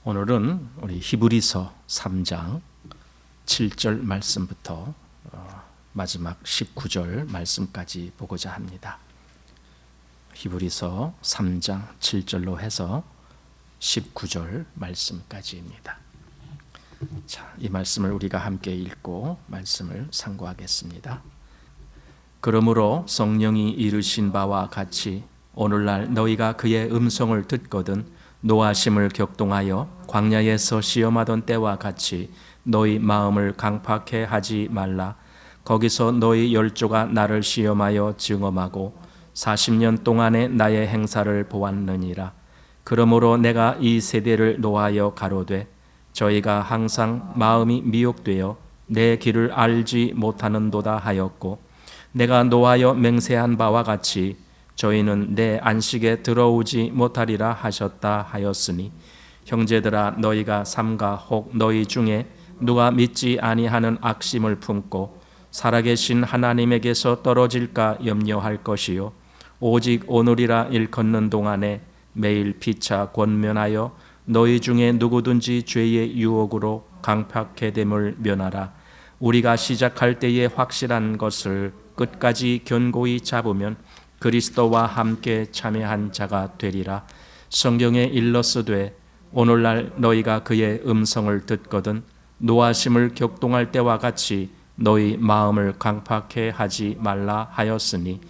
오늘은 우리 히브리서 3장 7절 말씀부터 마지막 19절 말씀까지 보고자 합니다. 히브리서 3장 7절로 해서 19절 말씀까지입니다. 자, 이 말씀을 우리가 함께 읽고 말씀을 상고하겠습니다. 그러므로 성령이 이르신 바와 같이 오늘날 너희가 그의 음성을 듣거든 노하심을 격동하여 광야에서 시험하던 때와 같이 너희 마음을 강팍해 하지 말라. 거기서 너희 열조가 나를 시험하여 증언하고 40년 동안의 나의 행사를 보았느니라. 그러므로 내가 이 세대를 노하여 가로되 저희가 항상 마음이 미혹되어 내 길을 알지 못하는도다 하였고, 내가 노하여 맹세한 바와 같이 저희는 내 안식에 들어오지 못하리라 하셨다 하였으니, 형제들아 너희가 삼가 혹 너희 중에 누가 믿지 아니하는 악심을 품고 살아계신 하나님에게서 떨어질까 염려할 것이요, 오직 오늘이라 일컫는 동안에 매일 피차 권면하여 너희 중에 누구든지 죄의 유혹으로 강팍해 됨을 면하라. 우리가 시작할 때에 확실한 것을 끝까지 견고히 잡으면 그리스도와 함께 참여한 자가 되리라. 성경에 일렀으되 오늘날 너희가 그의 음성을 듣거든 노하심을 격동할 때와 같이 너희 마음을 강팍해 하지 말라 하였으니,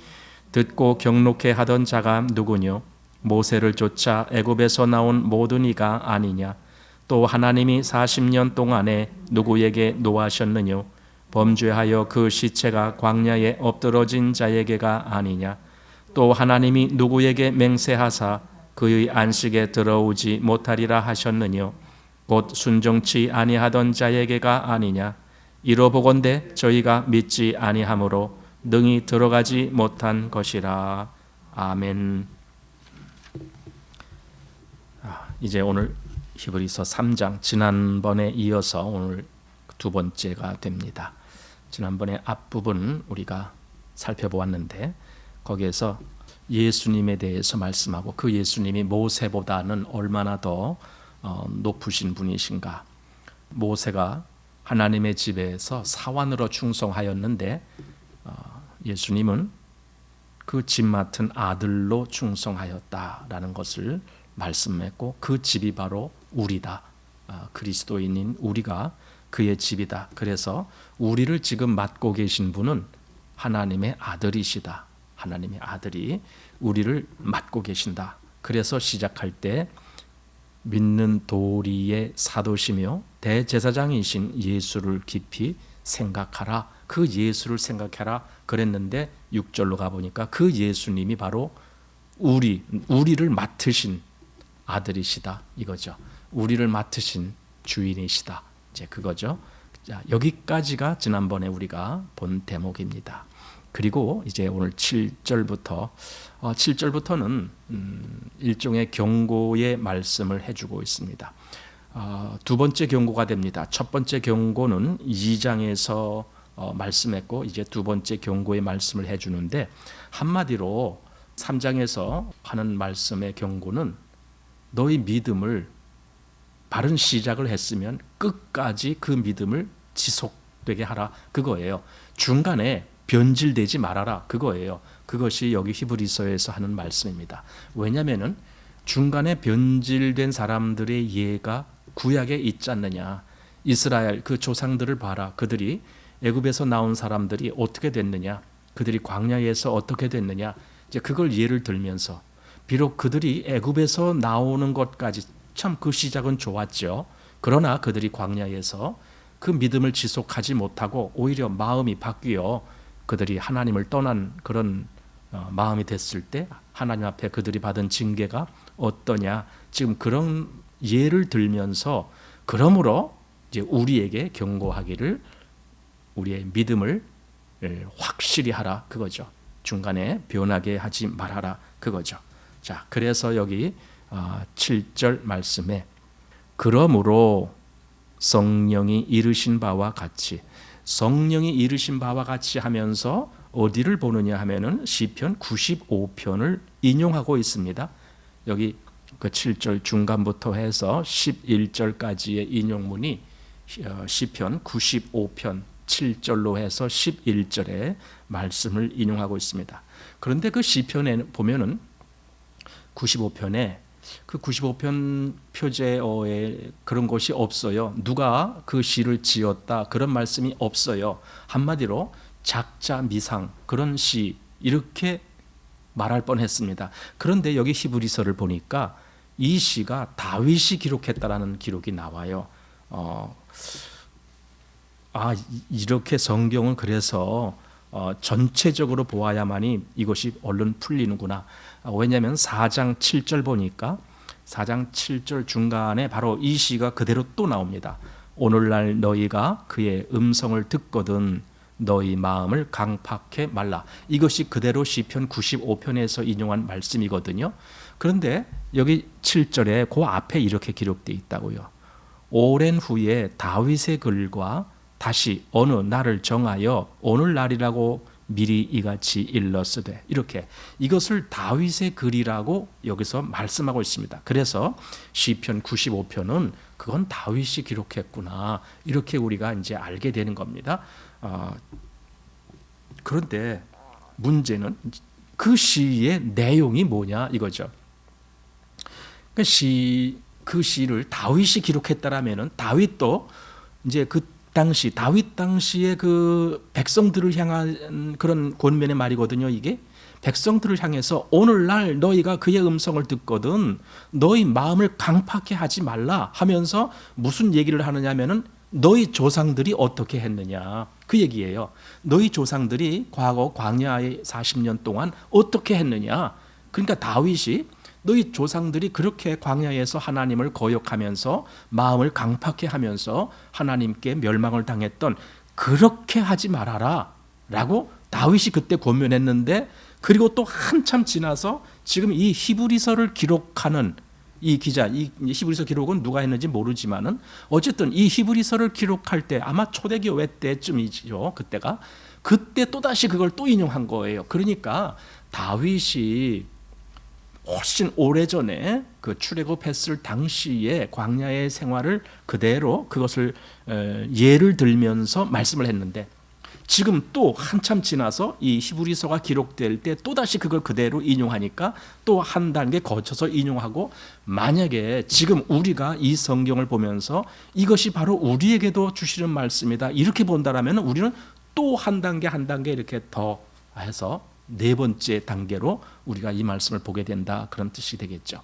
듣고 경록해 하던 자가 누구뇨? 모세를 쫓아 애굽에서 나온 모든 이가 아니냐? 또 하나님이 40년 동안에 누구에게 노하셨느뇨? 범죄하여 그 시체가 광야에 엎드러진 자에게가 아니냐? 또 하나님이 누구에게 맹세하사 그의 안식에 들어오지 못하리라 하셨느뇨? 곧 순종치 아니하던 자에게가 아니냐? 이로보건대 저희가 믿지 아니하므로 능히 들어가지 못한 것이라. 아멘. 이제 오늘 히브리서 3장, 지난번에 이어서 오늘 두 번째가 됩니다. 지난번에 앞부분 우리가 살펴보았는데 거기에서 예수님에 대해서 말씀하고 그 예수님이 모세보다는 얼마나 더 높으신 분이신가. 모세가 하나님의 집에서 사환으로 충성하였는데 예수님은 그 집 맡은 아들로 충성하였다라는 것을 말씀했고, 그 집이 바로 우리다. 그리스도인인 우리가 그의 집이다. 그래서 우리를 지금 맡고 계신 분은 하나님의 아들이시다. 하나님의 아들이 우리를 맡고 계신다. 그래서 시작할 때 믿는 도리의 사도시며 대제사장이신 예수를 깊이 생각하라. 그 예수를 생각하라 그랬는데 6절로 가보니까 그 예수님이 바로 우리를 맡으신 아들이시다 이거죠. 우리를 맡으신 주인이시다. 이제 그거죠. 자, 여기까지가 지난번에 우리가 본 대목입니다. 그리고 이제 오늘 7절부터는 일종의 경고의 말씀을 해주고 있습니다. 두 번째 경고가 됩니다. 첫 번째 경고는 2장에서 말씀했고, 이제 두 번째 경고의 말씀을 해주는데, 한마디로 3장에서 하는 말씀의 경고는 너희 믿음을 바른 시작을 했으면 끝까지 그 믿음을 지속되게 하라 그거예요. 중간에 변질되지 말아라 그거예요. 그것이 여기 히브리서에서 하는 말씀입니다. 왜냐하면 중간에 변질된 사람들의 예가 구약에 있지 않느냐. 이스라엘 그 조상들을 봐라. 그들이 애굽에서 나온 사람들이 어떻게 됐느냐, 그들이 광야에서 어떻게 됐느냐, 이제 그걸 예를 들면서, 비록 그들이 애굽에서 나오는 것까지 참 그 시작은 좋았죠. 그러나 그들이 광야에서 그 믿음을 지속하지 못하고 오히려 마음이 바뀌어 그들이 하나님을 떠난 그런 마음이 됐을 때 하나님 앞에 그들이 받은 징계가 어떠냐, 지금 그런 예를 들면서, 그러므로 이제 우리에게 경고하기를 우리의 믿음을 확실히 하라 그거죠. 중간에 변하게 하지 말아라 그거죠. 자, 그래서 여기 7절 말씀에 그러므로 성령이 이르신 바와 같이, 성령이 이르신 바와 같이 하면서 어디를 보느냐 하면은 시편 95편을 인용하고 있습니다. 여기 그 7절 중간부터 해서 11절까지의 인용문이 시편 95편 7절로 해서 11절의 말씀을 인용하고 있습니다. 그런데 그 시편에 보면은 95편에 그 95편 표제어에 그런 것이 없어요. 누가 그 시를 지었다 그런 말씀이 없어요. 한마디로 작자 미상 그런 시 이렇게 말할 뻔했습니다. 그런데 여기 히브리서를 보니까 이 시가 다윗이 기록했다라는 기록이 나와요. 이렇게 성경은 그래서 전체적으로 보아야만이 이것이 얼른 풀리는구나. 왜냐하면 4장 7절 보니까 4장 7절 중간에 바로 이 시가 그대로 또 나옵니다. 오늘날 너희가 그의 음성을 듣거든 너희 마음을 강팍해 말라. 이것이 그대로 시편 95편에서 인용한 말씀이거든요. 그런데 여기 7절에 그 앞에 이렇게 기록되어 있다고요. 오랜 후에 다윗의 글과 다시 어느 날을 정하여 오늘날이라고 미리 이같이 일렀으되 이렇게 이것을 다윗의 글이라고 여기서 말씀하고 있습니다. 그래서 시편 95편은 그건 다윗이 기록했구나 이렇게 우리가 이제 알게 되는 겁니다. 그런데 문제는 그 시의 내용이 뭐냐 이거죠. 그 시를 다윗이 기록했다라면은 다윗도 이제 그 당시 다윗 당시에 그 백성들을 향한 그런 권면의 말이거든요. 이게 백성들을 향해서 오늘날 너희가 그의 음성을 듣거든 너희 마음을 강팍해 하지 말라 하면서 무슨 얘기를 하느냐면은 너희 조상들이 어떻게 했느냐 그 얘기예요. 너희 조상들이 과거 광야의 40년 동안 어떻게 했느냐. 그러니까 다윗이 너희 조상들이 그렇게 광야에서 하나님을 거역하면서 마음을 강팍해 하면서 하나님께 멸망을 당했던 그렇게 하지 말아라 라고 다윗이 그때 권면했는데 그리고 또 한참 지나서 지금 이 히브리서를 기록하는 이 기자, 이 히브리서 기록은 누가 했는지 모르지만은 어쨌든 이 히브리서를 기록할 때 아마 초대교회 때쯤이죠. 그때 또다시 그걸 또 인용한 거예요. 그러니까 다윗이 훨씬 오래전에 그 출애굽했을 당시에 광야의 생활을 그대로 그것을 예를 들면서 말씀을 했는데 지금 또 한참 지나서 이 히브리서가 기록될 때 또다시 그걸 그대로 인용하니까 또 한 단계 거쳐서 인용하고 만약에 지금 우리가 이 성경을 보면서 이것이 바로 우리에게도 주시는 말씀이다 이렇게 본다라면 우리는 또 한 단계 한 단계 이렇게 더 해서 네 번째 단계로 우리가 이 말씀을 보게 된다 그런 뜻이 되겠죠.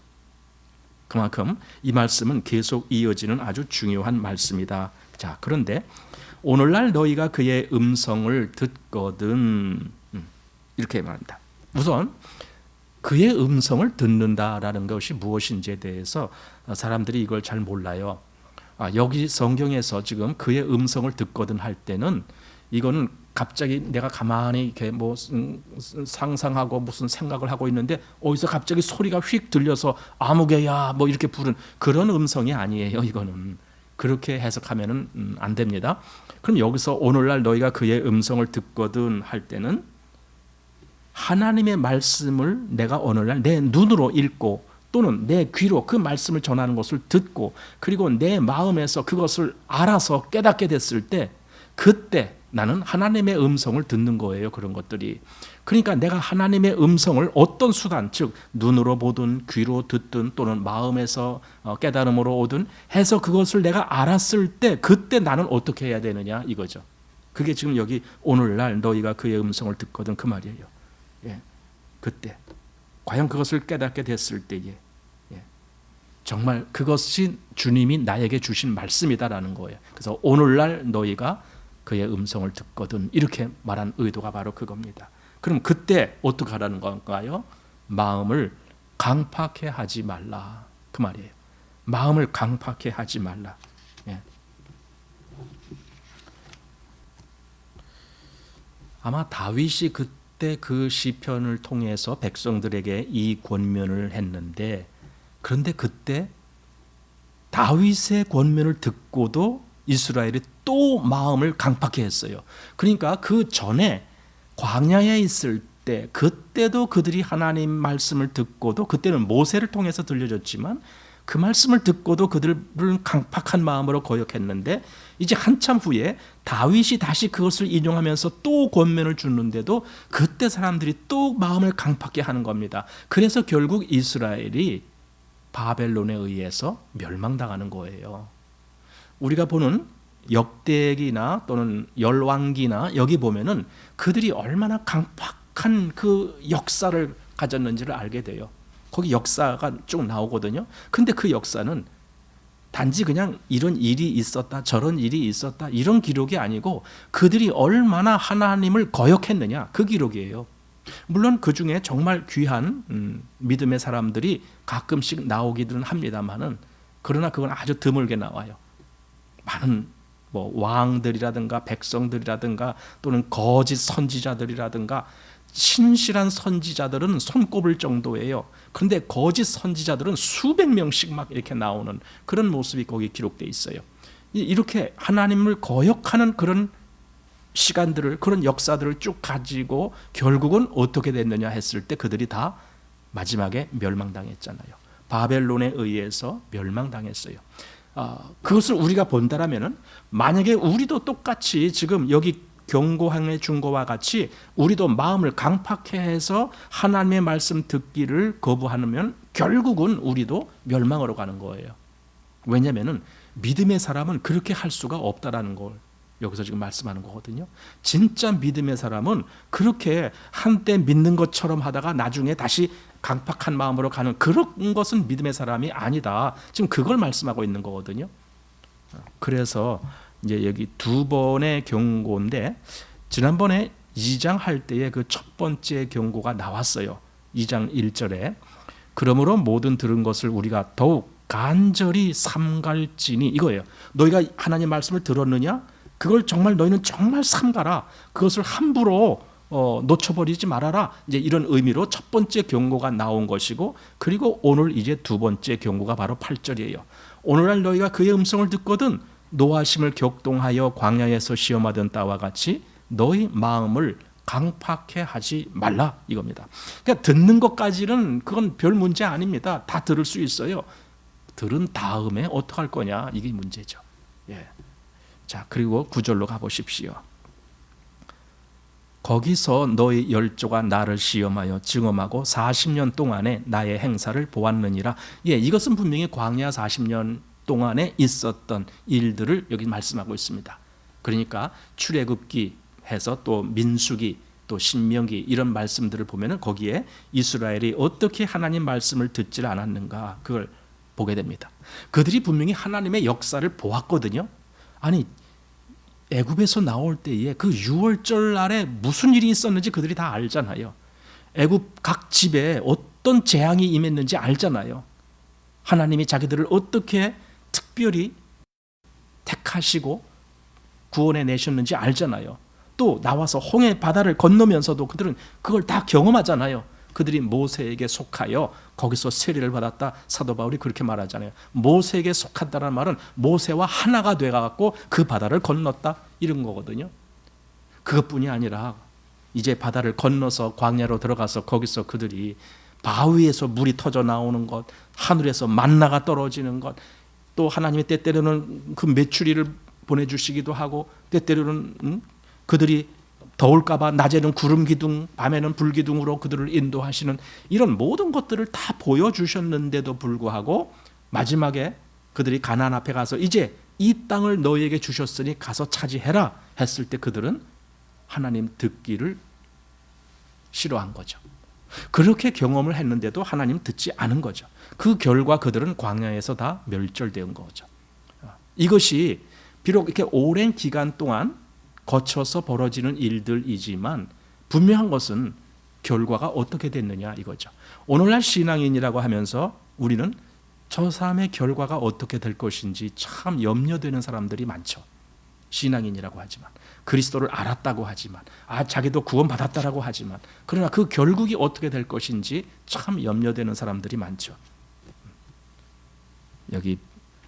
그만큼 이 말씀은 계속 이어지는 아주 중요한 말씀이다. 자, 그런데 오늘날 너희가 그의 음성을 듣거든 이렇게 말합니다. 우선 그의 음성을 듣는다라는 것이 무엇인지에 대해서 사람들이 이걸 잘 몰라요. 여기 성경에서 지금 그의 음성을 듣거든 할 때는 이거는 갑자기 내가 가만히 이렇게 뭐 상상하고 무슨 생각을 하고 있는데 어디서 갑자기 소리가 휙 들려서 아무개야 뭐 이렇게 부른 그런 음성이 아니에요. 이거는 그렇게 해석하면은 안 됩니다. 그럼 여기서 오늘날 너희가 그의 음성을 듣거든 할 때는 하나님의 말씀을 내가 오늘날 내 눈으로 읽고 또는 내 귀로 그 말씀을 전하는 것을 듣고 그리고 내 마음에서 그것을 알아서 깨닫게 됐을 때 그때 나는 하나님의 음성을 듣는 거예요. 그런 것들이. 그러니까 내가 하나님의 음성을 어떤 수단, 즉 눈으로 보든 귀로 듣든 또는 마음에서 깨달음으로 오든 해서 그것을 내가 알았을 때 그때 나는 어떻게 해야 되느냐 이거죠. 그게 지금 여기 오늘날 너희가 그의 음성을 듣거든 그 말이에요. 예. 그때 과연 그것을 깨닫게 됐을 때에 정말 그것이 주님이 나에게 주신 말씀이다라는 거예요. 그래서 오늘날 너희가 그의 음성을 듣거든 이렇게 말한 의도가 바로 그겁니다. 그럼 그때 어떻게 하라는 건가요? 마음을 강팍해 하지 말라 그 말이에요. 마음을 강팍해 하지 말라. 예. 아마 다윗이 그때 그 시편을 통해서 백성들에게 이 권면을 했는데 그런데 그때 다윗의 권면을 듣고도 이스라엘이 또 마음을 강팍해 했어요. 그러니까 그 전에 광야에 있을 그때도 그들이 하나님 말씀을 듣고도, 그때는 모세를 통해서 들려줬지만 그 말씀을 듣고도 그들은 강팍한 마음으로 거역했는데, 이제 한참 후에 다윗이 다시 그것을 인용하면서 또 권면을 주는데도 그때 사람들이 또 마음을 강팍하게 하는 겁니다. 그래서 결국 이스라엘이 바벨론에 의해서 멸망당하는 거예요. 우리가 보는 역대기나 또는 열왕기나 여기 보면은 그들이 얼마나 강팍한 그 역사를 가졌는지를 알게 돼요. 거기 역사가 쭉 나오거든요. 근데 그 역사는 단지 그냥 이런 일이 있었다, 저런 일이 있었다, 이런 기록이 아니고 그들이 얼마나 하나님을 거역했느냐, 그 기록이에요. 물론 그 중에 정말 귀한 믿음의 사람들이 가끔씩 나오기는 합니다만은, 그러나 그건 아주 드물게 나와요. 많은 왕들이라든가 백성들이라든가 또는 거짓 선지자들이라든가 신실한 선지자들은 손꼽을 정도예요. 그런데 거짓 선지자들은 수백 명씩 막 이렇게 나오는 그런 모습이 거기 기록되어 있어요. 이렇게 하나님을 거역하는 그런 시간들을, 그런 역사들을 쭉 가지고 결국은 어떻게 됐느냐 했을 때 그들이 다 마지막에 멸망당했잖아요. 바벨론에 의해서 멸망당했어요. 그것을 우리가 본다라면은, 만약에 우리도 똑같이 지금 여기 경고항의 중고와 같이 우리도 마음을 강팍해 해서 하나님의 말씀 듣기를 거부하면 결국은 우리도 멸망으로 가는 거예요. 왜냐하면 믿음의 사람은 그렇게 할 수가 없다라는 걸 여기서 지금 말씀하는 거거든요. 진짜 믿음의 사람은 그렇게 한때 믿는 것처럼 하다가 나중에 다시 강팍한 마음으로 가는 그런 것은 믿음의 사람이 아니다. 지금 그걸 말씀하고 있는 거거든요. 그래서 이제 여기 두 번의 경고인데, 지난번에 2장 할 때에 그 첫 번째 경고가 나왔어요. 2장 1절에 그러므로 모든 들은 것을 우리가 더욱 간절히 삼갈지니, 이거예요. 너희가 하나님 말씀을 들었느냐? 그걸 정말 너희는 정말 삼가라. 그것을 함부로 놓쳐버리지 말아라. 이제 이런 의미로 첫 번째 경고가 나온 것이고, 그리고 오늘 이제 두 번째 경고가 바로 8절이에요. 오늘날 너희가 그의 음성을 듣거든 노하심을 격동하여 광야에서 시험하던 때와 같이 너희 마음을 강팍해 하지 말라, 이겁니다. 그러니까 듣는 것까지는 그건 별 문제 아닙니다. 다 들을 수 있어요. 들은 다음에 어떡할 거냐, 이게 문제죠. 예. 자, 그리고 9절로 가보십시오. 거기서 너희 열조가 나를 시험하여 증언하고 40년 동안에 나의 행사를 보았느니라. 예, 이것은 분명히 광야 40년 동안에 있었던 일들을 여기 말씀하고 있습니다. 그러니까 출애굽기 해서 또 민수기 또 신명기 이런 말씀들을 보면은 거기에 이스라엘이 어떻게 하나님 말씀을 듣질 않았는가, 그걸 보게 됩니다. 그들이 분명히 하나님의 역사를 보았거든요. 아니, 애굽에서 나올 때에 그 6월절 날에 무슨 일이 있었는지 그들이 다 알잖아요. 애굽 각 집에 어떤 재앙이 임했는지 알잖아요. 하나님이 자기들을 어떻게 특별히 택하시고 구원해 내셨는지 알잖아요. 또 나와서 홍해 바다를 건너면서도 그들은 그걸 다 경험하잖아요. 그들이 모세에게 속하여 거기서 세례를 받았다. 사도 바울이 그렇게 말하잖아요. 모세에게 속한다는 말은 모세와 하나가 돼갖고 그 바다를 건넜다, 이런 거거든요. 그것뿐이 아니라 이제 바다를 건너서 광야로 들어가서 거기서 그들이 바위에서 물이 터져 나오는 것, 하늘에서 만나가 떨어지는 것, 또 하나님의 때때로는 그 메추리를 보내주시기도 하고, 때때로는 그들이 더울까봐 낮에는 구름 기둥, 밤에는 불 기둥으로 그들을 인도하시는 이런 모든 것들을 다 보여주셨는데도 불구하고 마지막에 그들이 가나안 앞에 가서 이제 이 땅을 너희에게 주셨으니 가서 차지해라 했을 때 그들은 하나님 듣기를 싫어한 거죠. 그렇게 경험을 했는데도 하나님 듣지 않은 거죠. 그 결과 그들은 광야에서 다 멸절된 거죠. 이것이 비록 이렇게 오랜 기간 동안 거쳐서 벌어지는 일들이지만 분명한 것은 결과가 어떻게 됐느냐, 이거죠. 오늘날 신앙인이라고 하면서 우리는 저 사람의 결과가 어떻게 될 것인지 참 염려되는 사람들이 많죠. 신앙인이라고 하지만, 그리스도를 알았다고 하지만, 자기도 구원받았다라고 하지만, 그러나 그 결국이 어떻게 될 것인지 참 염려되는 사람들이 많죠. 여기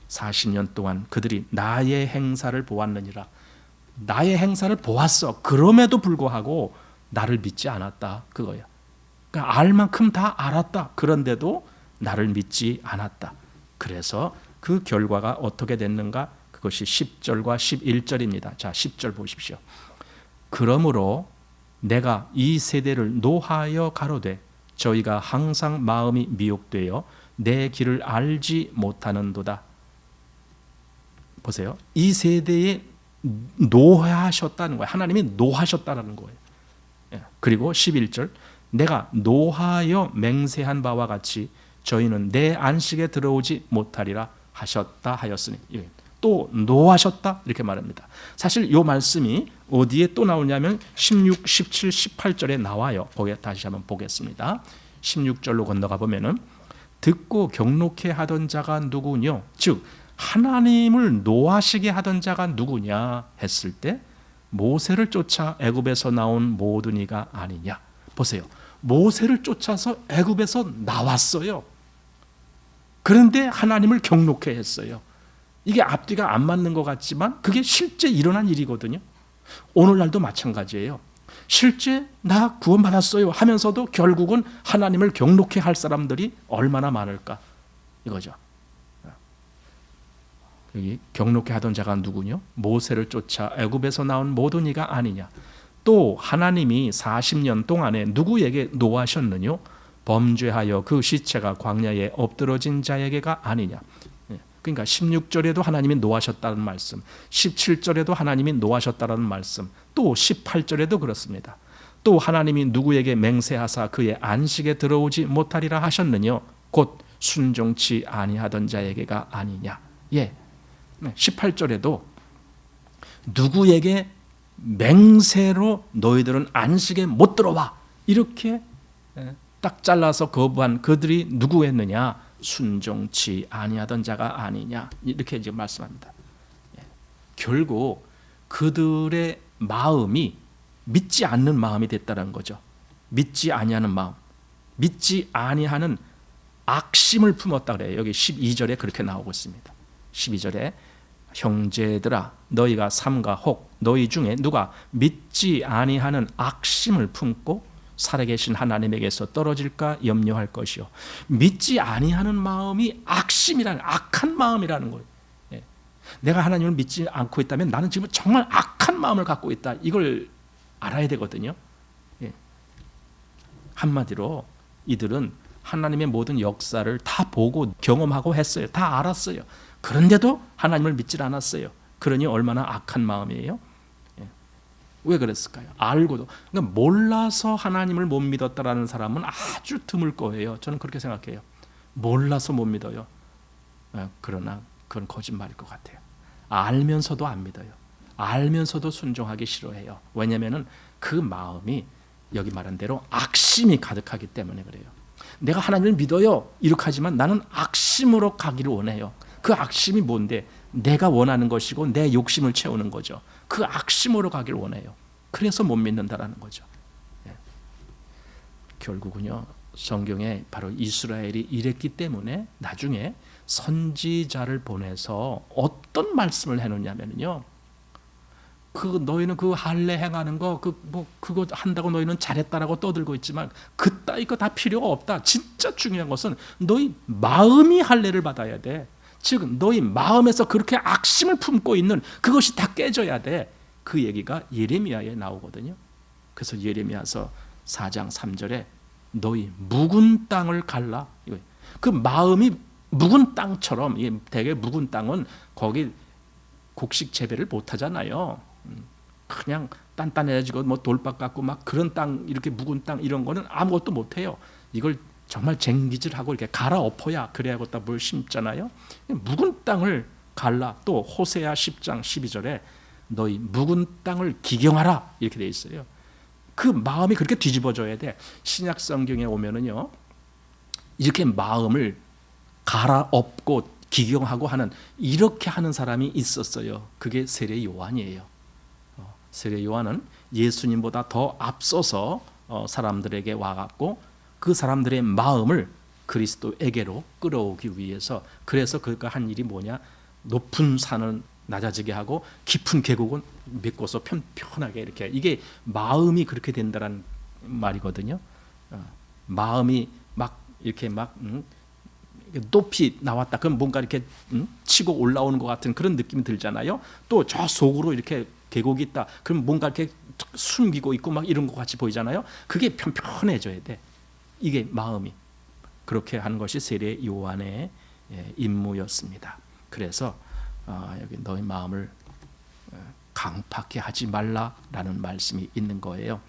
40년 동안 그들이 나의 행사를 보았느니라. 나의 행사를 보았어. 그럼에도 불구하고 나를 믿지 않았다 그거야. 그러니까 알 만큼 다 알았다. 그런데도 나를 믿지 않았다. 그래서 그 결과가 어떻게 됐는가? 그것이 10절과 11절입니다. 자, 10절 보십시오. 그러므로 내가 이 세대를 노하여 가로되 저희가 항상 마음이 미혹되어 내 길을 알지 못하는도다. 보세요. 이 세대에 노하셨다는 거예요. 하나님이 노하셨다는 거예요. 그리고 11절 내가 노하여 맹세한 바와 같이 저희는 내 안식에 들어오지 못하리라 하셨다 하였으니, 또 노하셨다 이렇게 말합니다. 사실 이 말씀이 어디에 또 나오냐면 16, 17, 18절에 나와요. 거기에 다시 한번 보겠습니다. 16절로 건너가 보면은 듣고 경록해 하던 자가 누구뇨? 즉 하나님을 노하시게 하던 자가 누구냐 했을 때 모세를 쫓아 애굽에서 나온 모든 이가 아니냐. 보세요. 모세를 쫓아서 애굽에서 나왔어요. 그런데 하나님을 경록해 했어요. 이게 앞뒤가 안 맞는 것 같지만 그게 실제 일어난 일이거든요. 오늘날도 마찬가지예요. 실제 나 구원받았어요 하면서도 결국은 하나님을 경록해 할 사람들이 얼마나 많을까 이거죠. 여기 경록해 하던 자가 누구냐? 모세를 쫓아 애굽에서 나온 모든 이가 아니냐. 또 하나님이 40년 동안에 누구에게 노하셨느뇨? 범죄하여 그 시체가 광야에 엎드러진 자에게가 아니냐. 그러니까 16절에도 하나님이 노하셨다는 말씀, 17절에도 하나님이 노하셨다는 말씀, 또 18절에도 그렇습니다. 또 하나님이 누구에게 맹세하사 그의 안식에 들어오지 못하리라 하셨느뇨? 곧 순종치 아니하던 자에게가 아니냐. 18절에도 누구에게 맹세로 너희들은 안식에 못 들어와 이렇게 딱 잘라서 거부한 그들이 누구였느냐? 순종치 아니하던 자가 아니냐 이렇게 이제 말씀합니다. 결국 그들의 마음이 믿지 않는 마음이 됐다는 거죠. 믿지 아니하는 마음, 믿지 아니하는 악심을 품었다 그래요. 여기 12절에 그렇게 나오고 있습니다. 12절에 형제들아 너희가 삼가 혹 너희 중에 누가 믿지 아니하는 악심을 품고 살아계신 하나님에게서 떨어질까 염려할 것이요. 믿지 아니하는 마음이 악심이라는 악한 마음이라는 거예요. 내가 하나님을 믿지 않고 있다면 나는 지금 정말 악한 마음을 갖고 있다. 이걸 알아야 되거든요. 한마디로 이들은 하나님의 모든 역사를 다 보고 경험하고 했어요. 다 알았어요. 그런데도 하나님을 믿지 않았어요. 그러니 얼마나 악한 마음이에요? 왜 그랬을까요? 알고도. 그러니까 몰라서 하나님을 못 믿었다라는 사람은 아주 드물 거예요. 저는 그렇게 생각해요. 몰라서 못 믿어요. 그러나 그건 거짓말일 것 같아요. 알면서도 안 믿어요. 알면서도 순종하기 싫어해요. 왜냐하면 그 마음이 여기 말한 대로 악심이 가득하기 때문에 그래요. 내가 하나님을 믿어요 이렇게 하지만 나는 악심으로 가기를 원해요. 그 악심이 뭔데? 내가 원하는 것이고 내 욕심을 채우는 거죠. 그 악심으로 가길 원해요. 그래서 못 믿는다라는 거죠. 결국은요, 성경에 바로 이스라엘이 이랬기 때문에 나중에 선지자를 보내서 어떤 말씀을 해놓냐면요, 너희는 그 할례 행하는 거, 그거 한다고 너희는 잘했다라고 떠들고 있지만 그따위 거 다 필요가 없다. 진짜 중요한 것은 너희 마음이 할례를 받아야 돼. 즉 너희 마음에서 그렇게 악심을 품고 있는 그것이 다 깨져야 돼. 그 얘기가 예레미야에 나오거든요. 그래서 예레미야서 4장 3절에 너희 묵은 땅을 갈라. 그 마음이 묵은 땅처럼, 되게 묵은 땅은 거기 곡식 재배를 못 하잖아요. 그냥 단단해지고 뭐 돌박 같고 막 그런 땅, 이렇게 묵은 땅 이런 거는 아무것도 못 해요. 이걸 정말 쟁기질하고 이렇게 갈아엎어야 그래야 갖다 뭘 심잖아요. 묵은 땅을 갈라. 또 호세아 10장 12절에 너희 묵은 땅을 기경하라 이렇게 돼 있어요. 그 마음이 그렇게 뒤집어져야 돼. 신약 성경에 오면은요, 이렇게 마음을 갈아엎고 기경하고 하는, 이렇게 하는 사람이 있었어요. 그게 세례 요한이에요. 세례 요한은 예수님보다 더 앞서서 사람들에게 와갖고 그 사람들의 마음을 그리스도에게로 끌어오기 위해서, 그래서 그가 한 일이 뭐냐, 높은 산을 낮아지게 하고 깊은 계곡은 메꿔서 편편하게 이렇게, 이게 마음이 그렇게 된다는 말이거든요. 마음이 막 이렇게 막 높이 나왔다. 그럼 뭔가 이렇게 치고 올라오는 것 같은 그런 느낌이 들잖아요. 또 저 속으로 이렇게 계곡이 있다. 그럼 뭔가 이렇게 숨기고 있고 막 이런 것 같이 보이잖아요. 그게 편편해져야 돼. 이게 마음이. 그렇게 하는 것이 세례 요한의 임무였습니다. 그래서 여기 너희 마음을 강팍해 하지 말라라는 말씀이 있는 거예요.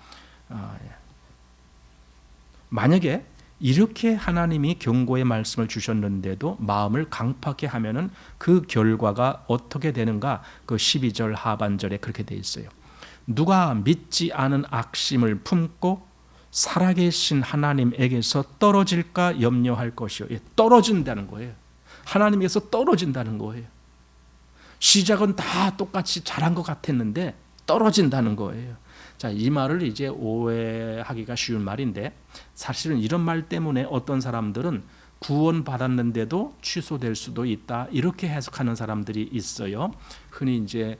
만약에 이렇게 하나님이 경고의 말씀을 주셨는데도 마음을 강팍해 하면은 그 결과가 어떻게 되는가? 그 12절 하반절에 그렇게 돼 있어요. 누가 믿지 않은 악심을 품고 살아계신 하나님에게서 떨어질까 염려할 것이요. 떨어진다는 거예요. 하나님에게서 떨어진다는 거예요. 시작은 다 똑같이 잘한 것 같았는데 떨어진다는 거예요. 자, 이 말을 이제 오해하기가 쉬운 말인데, 사실은 이런 말 때문에 어떤 사람들은 구원 받았는데도 취소될 수도 있다, 이렇게 해석하는 사람들이 있어요. 흔히 이제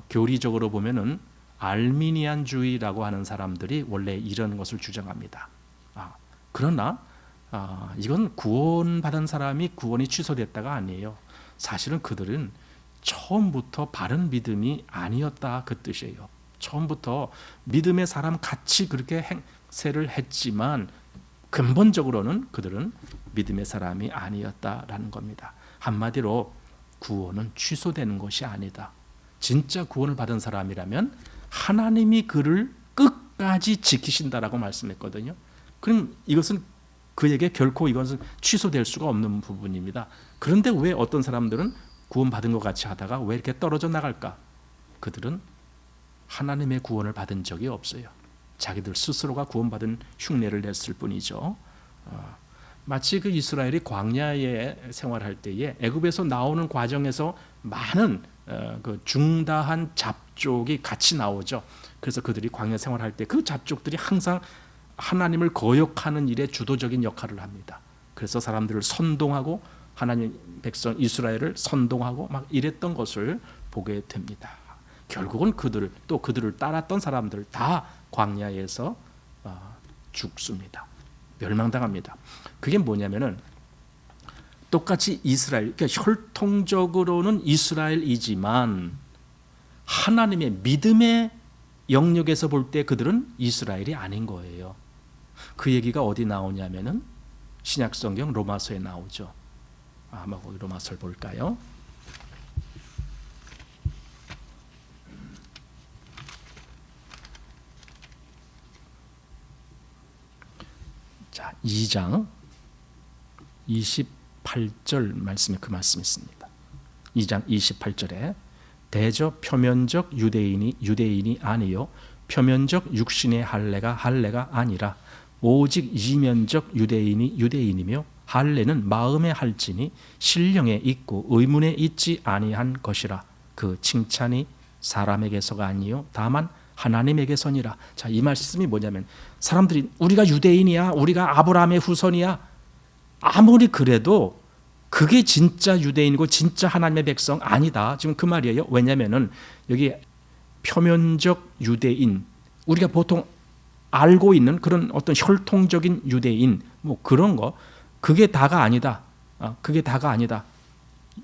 교리적으로 보면은 알미니안주의라고 하는 사람들이 원래 이런 것을 주장합니다. 그러나 이건 구원받은 사람이 구원이 취소됐다가 아니에요. 사실은 그들은 처음부터 바른 믿음이 아니었다, 그 뜻이에요. 처음부터 믿음의 사람 같이 그렇게 행세를 했지만 근본적으로는 그들은 믿음의 사람이 아니었다라는 겁니다. 한마디로 구원은 취소되는 것이 아니다. 진짜 구원을 받은 사람이라면 하나님이 그를 끝까지 지키신다라고 말씀했거든요. 그럼 이것은 그에게 결코 이것은 취소될 수가 없는 부분입니다. 그런데 왜 어떤 사람들은 구원받은 것 같이 하다가 왜 이렇게 떨어져 나갈까? 그들은 하나님의 구원을 받은 적이 없어요. 자기들 스스로가 구원받은 흉내를 냈을 뿐이죠. 마치 그 이스라엘이 광야에 생활할 때에 애굽에서 나오는 과정에서 많은 그 중다한 잡족이 같이 나오죠. 그래서 그들이 광야 생활할 때 그 잡족들이 항상 하나님을 거역하는 일에 주도적인 역할을 합니다. 그래서 사람들을 선동하고 하나님 백성 이스라엘을 선동하고 막 이랬던 것을 보게 됩니다. 결국은 그들을 따랐던 사람들 다 광야에서 죽습니다. 멸망당합니다. 그게 뭐냐면은 똑같이 이스라엘, 그러니까 혈통적으로는 이스라엘이지만 하나님의 믿음의 영역에서 볼 때 그들은 이스라엘이 아닌 거예요. 그 얘기가 어디 나오냐면은 신약성경 로마서에 나오죠. 아마 거기 로마서를 볼까요? 자, 2장 28절 말씀에 그 말씀이 있습니다. 2장 28절에 대저 표면적 유대인이 아니요 표면적 육신의 할례가 아니라 오직 이면적 유대인이 유대인이며 할례는 마음에 할지니 신령에 있고 의문에 있지 아니한 것이라. 그 칭찬이 사람에게서가 아니요 다만 하나님에게서니라. 자, 이 말씀이 뭐냐면 사람들이 우리가 유대인이야, 우리가 아브라함의 후손이야, 아무리 그래도 그게 진짜 유대인이고 진짜 하나님의 백성 아니다, 지금 그 말이에요. 왜냐하면은 여기 표면적 유대인, 우리가 보통 알고 있는 그런 어떤 혈통적인 유대인 뭐 그런 거, 그게 다가 아니다. 그게 다가 아니다.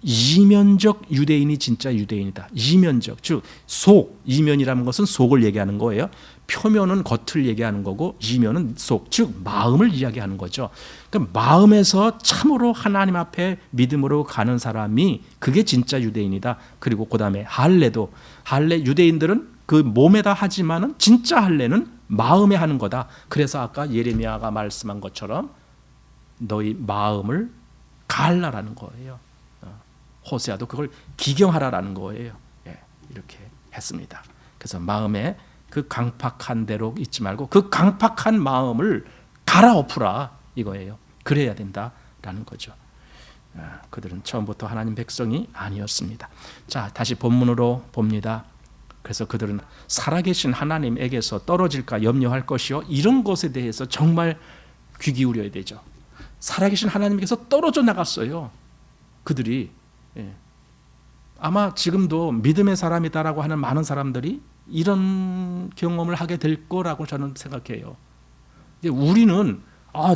이면적 유대인이 진짜 유대인이다. 이면적, 즉 속, 이면이라는 것은 속을 얘기하는 거예요. 표면은 겉을 얘기하는 거고 이면은 속, 즉 마음을 이야기하는 거죠. 그러니까 마음에서 참으로 하나님 앞에 믿음으로 가는 사람이 그게 진짜 유대인이다. 그리고 그 다음에 할례, 유대인들은 그 몸에다 하지만은 진짜 할례는 마음에 하는 거다. 그래서 아까 예레미야가 말씀한 것처럼 너희 마음을 갈라라는 거예요. 호세아도 그걸 기경하라라는 거예요. 이렇게 했습니다. 그래서 마음에 그 강팍한 대로 있지 말고 그 강팍한 마음을 갈아엎으라 이거예요. 그래야 된다라는 거죠. 그들은 처음부터 하나님 백성이 아니었습니다. 자, 다시 본문으로 봅니다. 그래서 그들은 살아계신 하나님에게서 떨어질까 염려할 것이요, 이런 것에 대해서 정말 귀 기울여야 되죠. 살아계신 하나님께서 떨어져 나갔어요. 그들이 아마 지금도 믿음의 사람이다라고 하는 많은 사람들이 이런 경험을 하게 될 거라고 저는 생각해요. 우리는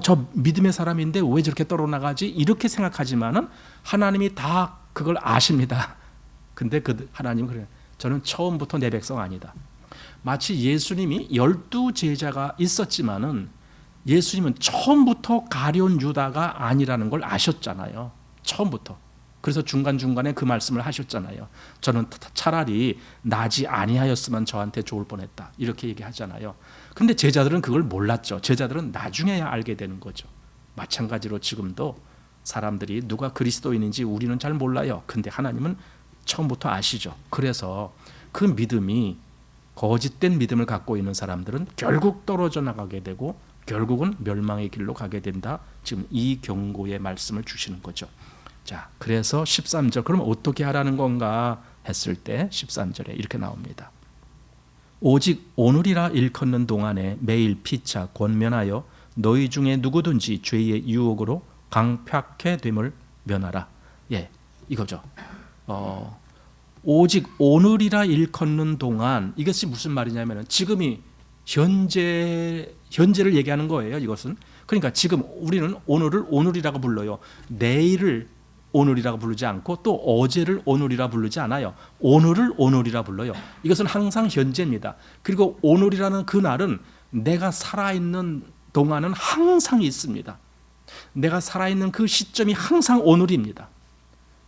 저 믿음의 사람인데 왜 저렇게 떨어나가지? 이렇게 생각하지만은 하나님이 다 그걸 아십니다. 근데 그 하나님은 그래요. 저는 처음부터 내 백성 아니다. 마치 예수님이 12제자가 있었지만은 예수님은 처음부터 가룟 유다가 아니라는 걸 아셨잖아요. 처음부터. 그래서 중간중간에 그 말씀을 하셨잖아요. 저는 차라리 나지 아니하였으면 저한테 좋을 뻔했다. 이렇게 얘기하잖아요. 근데 제자들은 그걸 몰랐죠. 제자들은 나중에야 알게 되는 거죠. 마찬가지로 지금도 사람들이 누가 그리스도인인지 우리는 잘 몰라요. 근데 하나님은 처음부터 아시죠. 그래서 그 믿음이 거짓된 믿음을 갖고 있는 사람들은 결국 떨어져 나가게 되고 결국은 멸망의 길로 가게 된다. 지금 이 경고의 말씀을 주시는 거죠. 자, 그래서 13절 그럼 어떻게 하라는 건가 했을 때 13절에 이렇게 나옵니다. 오직 오늘이라 일컫는 동안에 매일 피차 권면하여 너희 중에 누구든지 죄의 유혹으로 강팍해 됨을 면하라. 예, 이거죠. 오직 오늘이라 일컫는 동안, 이것이 무슨 말이냐면 지금이 현재를 얘기하는 거예요. 이것은 그러니까 지금 우리는 오늘을 오늘이라고 불러요. 내일을 오늘이라고 부르지 않고 또 어제를 오늘이라 부르지 않아요. 오늘을 오늘이라 불러요. 이것은 항상 현재입니다. 그리고 오늘이라는 그 날은 내가 살아있는 동안은 항상 있습니다. 내가 살아있는 그 시점이 항상 오늘입니다.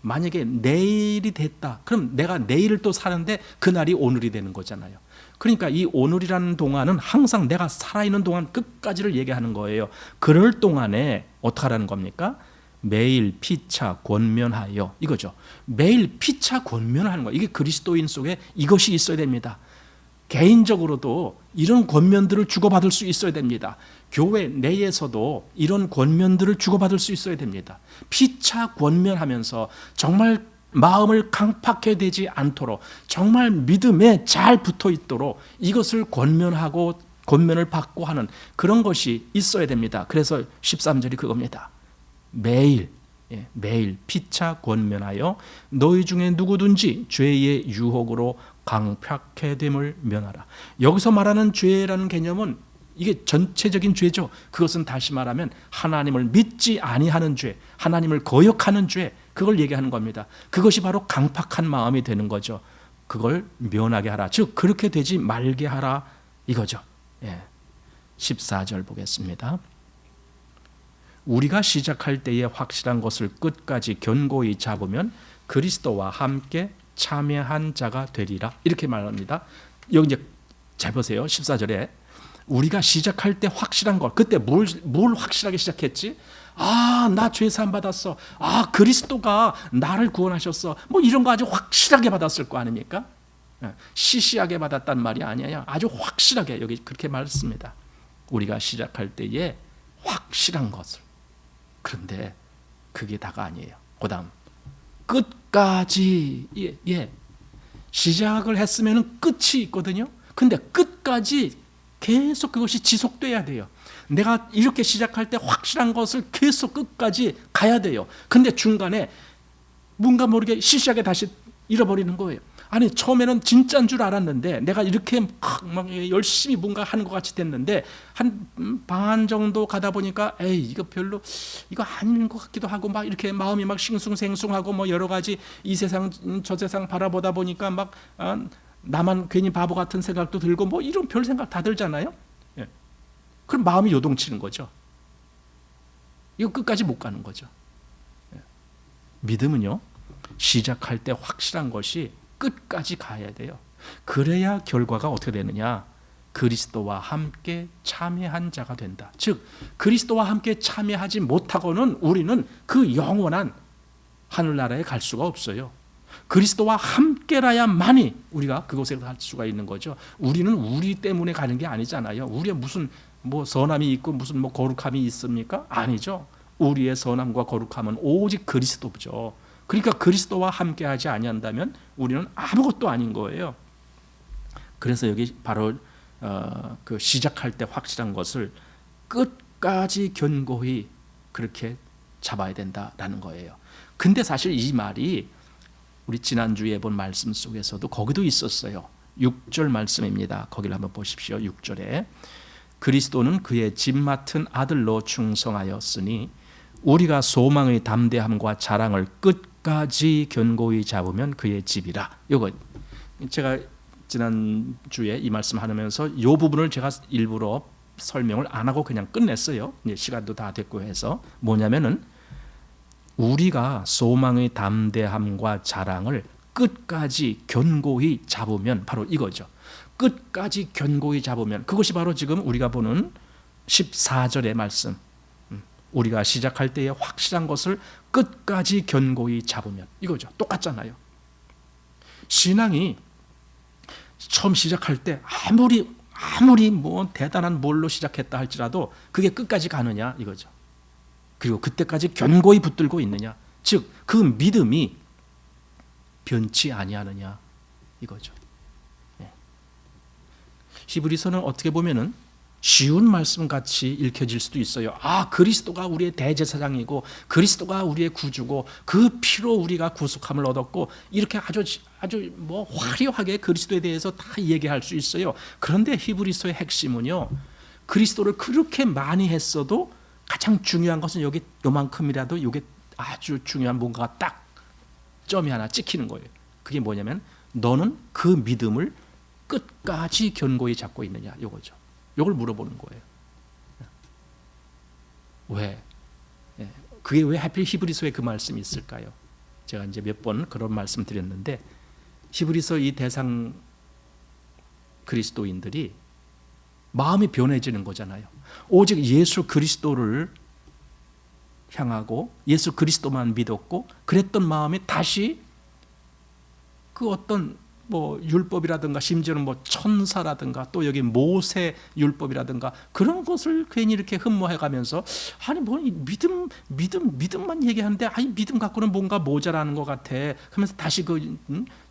만약에 내일이 됐다. 그럼 내가 내일을 또 사는데 그날이 오늘이 되는 거잖아요. 그러니까 이 오늘이라는 동안은 항상 내가 살아있는 동안 끝까지를 얘기하는 거예요. 그럴 동안에 어떻게 하라는 겁니까? 매일 피차 권면하여, 이거죠. 매일 피차 권면하는 거예요. 이게 그리스도인 속에 이것이 있어야 됩니다. 개인적으로도 이런 권면들을 주고받을 수 있어야 됩니다. 교회 내에서도 이런 권면들을 주고받을 수 있어야 됩니다. 피차 권면하면서 정말 마음을 강팍해 되지 않도록 정말 믿음에 잘 붙어 있도록 이것을 권면하고 권면을 받고 하는 그런 것이 있어야 됩니다. 그래서 13절이 그겁니다. 매일 피차 권면하여 너희 중에 누구든지 죄의 유혹으로 강팍해 됨을 면하라. 여기서 말하는 죄라는 개념은 이게 전체적인 죄죠. 그것은 다시 말하면 하나님을 믿지 아니하는 죄, 하나님을 거역하는 죄, 그걸 얘기하는 겁니다. 그것이 바로 강팍한 마음이 되는 거죠. 그걸 면하게 하라. 즉 그렇게 되지 말게 하라 이거죠. 14절 보겠습니다. 우리가 시작할 때에 확실한 것을 끝까지 견고히 잡으면 그리스도와 함께 참여한 자가 되리라. 이렇게 말합니다. 여기 이제 잘 보세요. 14절에 우리가 시작할 때 확실한 것, 그때 뭘 확실하게 시작했지? 나 죄 사함 받았어. 그리스도가 나를 구원하셨어. 뭐 이런 거 아주 확실하게 받았을 거 아닙니까? 시시하게 받았단 말이 아니에요. 아주 확실하게 여기 그렇게 말했습니다. 우리가 시작할 때에 확실한 것을. 그런데 그게 다가 아니에요. 그다음 끝까지 시작을 했으면 끝이 있거든요. 근데 끝까지 계속 그것이 지속돼야 돼요. 내가 이렇게 시작할 때 확실한 것을 계속 끝까지 가야 돼요. 근데 중간에 뭔가 모르게 시시하게 다시 잃어버리는 거예요. 아니 처음에는 진짜인 줄 알았는데 내가 이렇게 막 열심히 뭔가 하는 것 같이 됐는데 한 반 정도 가다 보니까 이거 별로 이거 아닌 것 같기도 하고 막 이렇게 마음이 막 싱숭생숭하고 뭐 여러 가지 이 세상 저 세상 바라보다 보니까 막 나만 괜히 바보 같은 생각도 들고 뭐 이런 별 생각 다 들잖아요. 그럼 마음이 요동치는 거죠. 이거 끝까지 못 가는 거죠. 믿음은요, 시작할 때 확실한 것이 끝까지 가야 돼요. 그래야 결과가 어떻게 되느냐? 그리스도와 함께 참여한 자가 된다. 즉 그리스도와 함께 참여하지 못하고는 우리는 그 영원한 하늘나라에 갈 수가 없어요. 그리스도와 함께라야만이 우리가 그곳에 갈 수가 있는 거죠. 우리는 우리 때문에 가는 게 아니잖아요. 우리의 무슨 뭐 선함이 있고 무슨 뭐 거룩함이 있습니까? 아니죠. 우리의 선함과 거룩함은 오직 그리스도죠. 그러니까 그리스도와 함께하지 아니한다면 우리는 아무것도 아닌 거예요. 그래서 여기 바로 그 시작할 때 확실한 것을 끝까지 견고히 그렇게 잡아야 된다라는 거예요. 근데 사실 이 말이 우리 지난주에 본 말씀 속에서도 거기도 있었어요. 6절 말씀입니다. 거기를 한번 보십시오. 6절에 그리스도는 그의 집 맡은 아들로 충성하였으니 우리가 소망의 담대함과 자랑을 끝까지 견고히 잡으면 그의 집이라. 이거 제가 지난주에 이 말씀 하면서 이 부분을 제가 일부러 설명을 안 하고 그냥 끝냈어요. 이제 시간도 다 됐고 해서 뭐냐면은 우리가 소망의 담대함과 자랑을 끝까지 견고히 잡으면 바로 이거죠. 끝까지 견고히 잡으면 그것이 바로 지금 우리가 보는 14절의 말씀. 우리가 시작할 때에 확실한 것을 끝까지 견고히 잡으면 이거죠. 똑같잖아요. 신앙이 처음 시작할 때 아무리 뭐 대단한 뭘로 시작했다 할지라도 그게 끝까지 가느냐 이거죠. 그리고 그때까지 견고히 붙들고 있느냐, 즉 그 믿음이 변치 아니하느냐 이거죠. 히브리서는 어떻게 보면은 쉬운 말씀 같이 읽혀질 수도 있어요. 아, 그리스도가 우리의 대제사장이고 그리스도가 우리의 구주고 그 피로 우리가 구속함을 얻었고 이렇게 아주 뭐 화려하게 그리스도에 대해서 다 얘기할 수 있어요. 그런데 히브리서의 핵심은요, 그리스도를 그렇게 많이 했어도 가장 중요한 것은 여기 요만큼이라도 이게 아주 중요한 뭔가가 딱 점이 하나 찍히는 거예요. 그게 뭐냐면 너는 그 믿음을 끝까지 견고히 잡고 있느냐 이거죠. 이걸 물어보는 거예요. 왜? 그게 왜 하필 히브리서에 그 말씀이 있을까요? 제가 이제 몇 번 그런 말씀 드렸는데 히브리서 이 대상 그리스도인들이 마음이 변해지는 거잖아요. 오직 예수 그리스도를 향하고 예수 그리스도만 믿었고 그랬던 마음이 다시 그 어떤 뭐 율법이라든가 심지어는 뭐 천사라든가 또 여기 모세 율법이라든가 그런 것을 괜히 이렇게 흠모해가면서 아니 뭐 믿음만 얘기하는데 아니 믿음 갖고는 뭔가 모자라는 것 같아 하면서 다시 그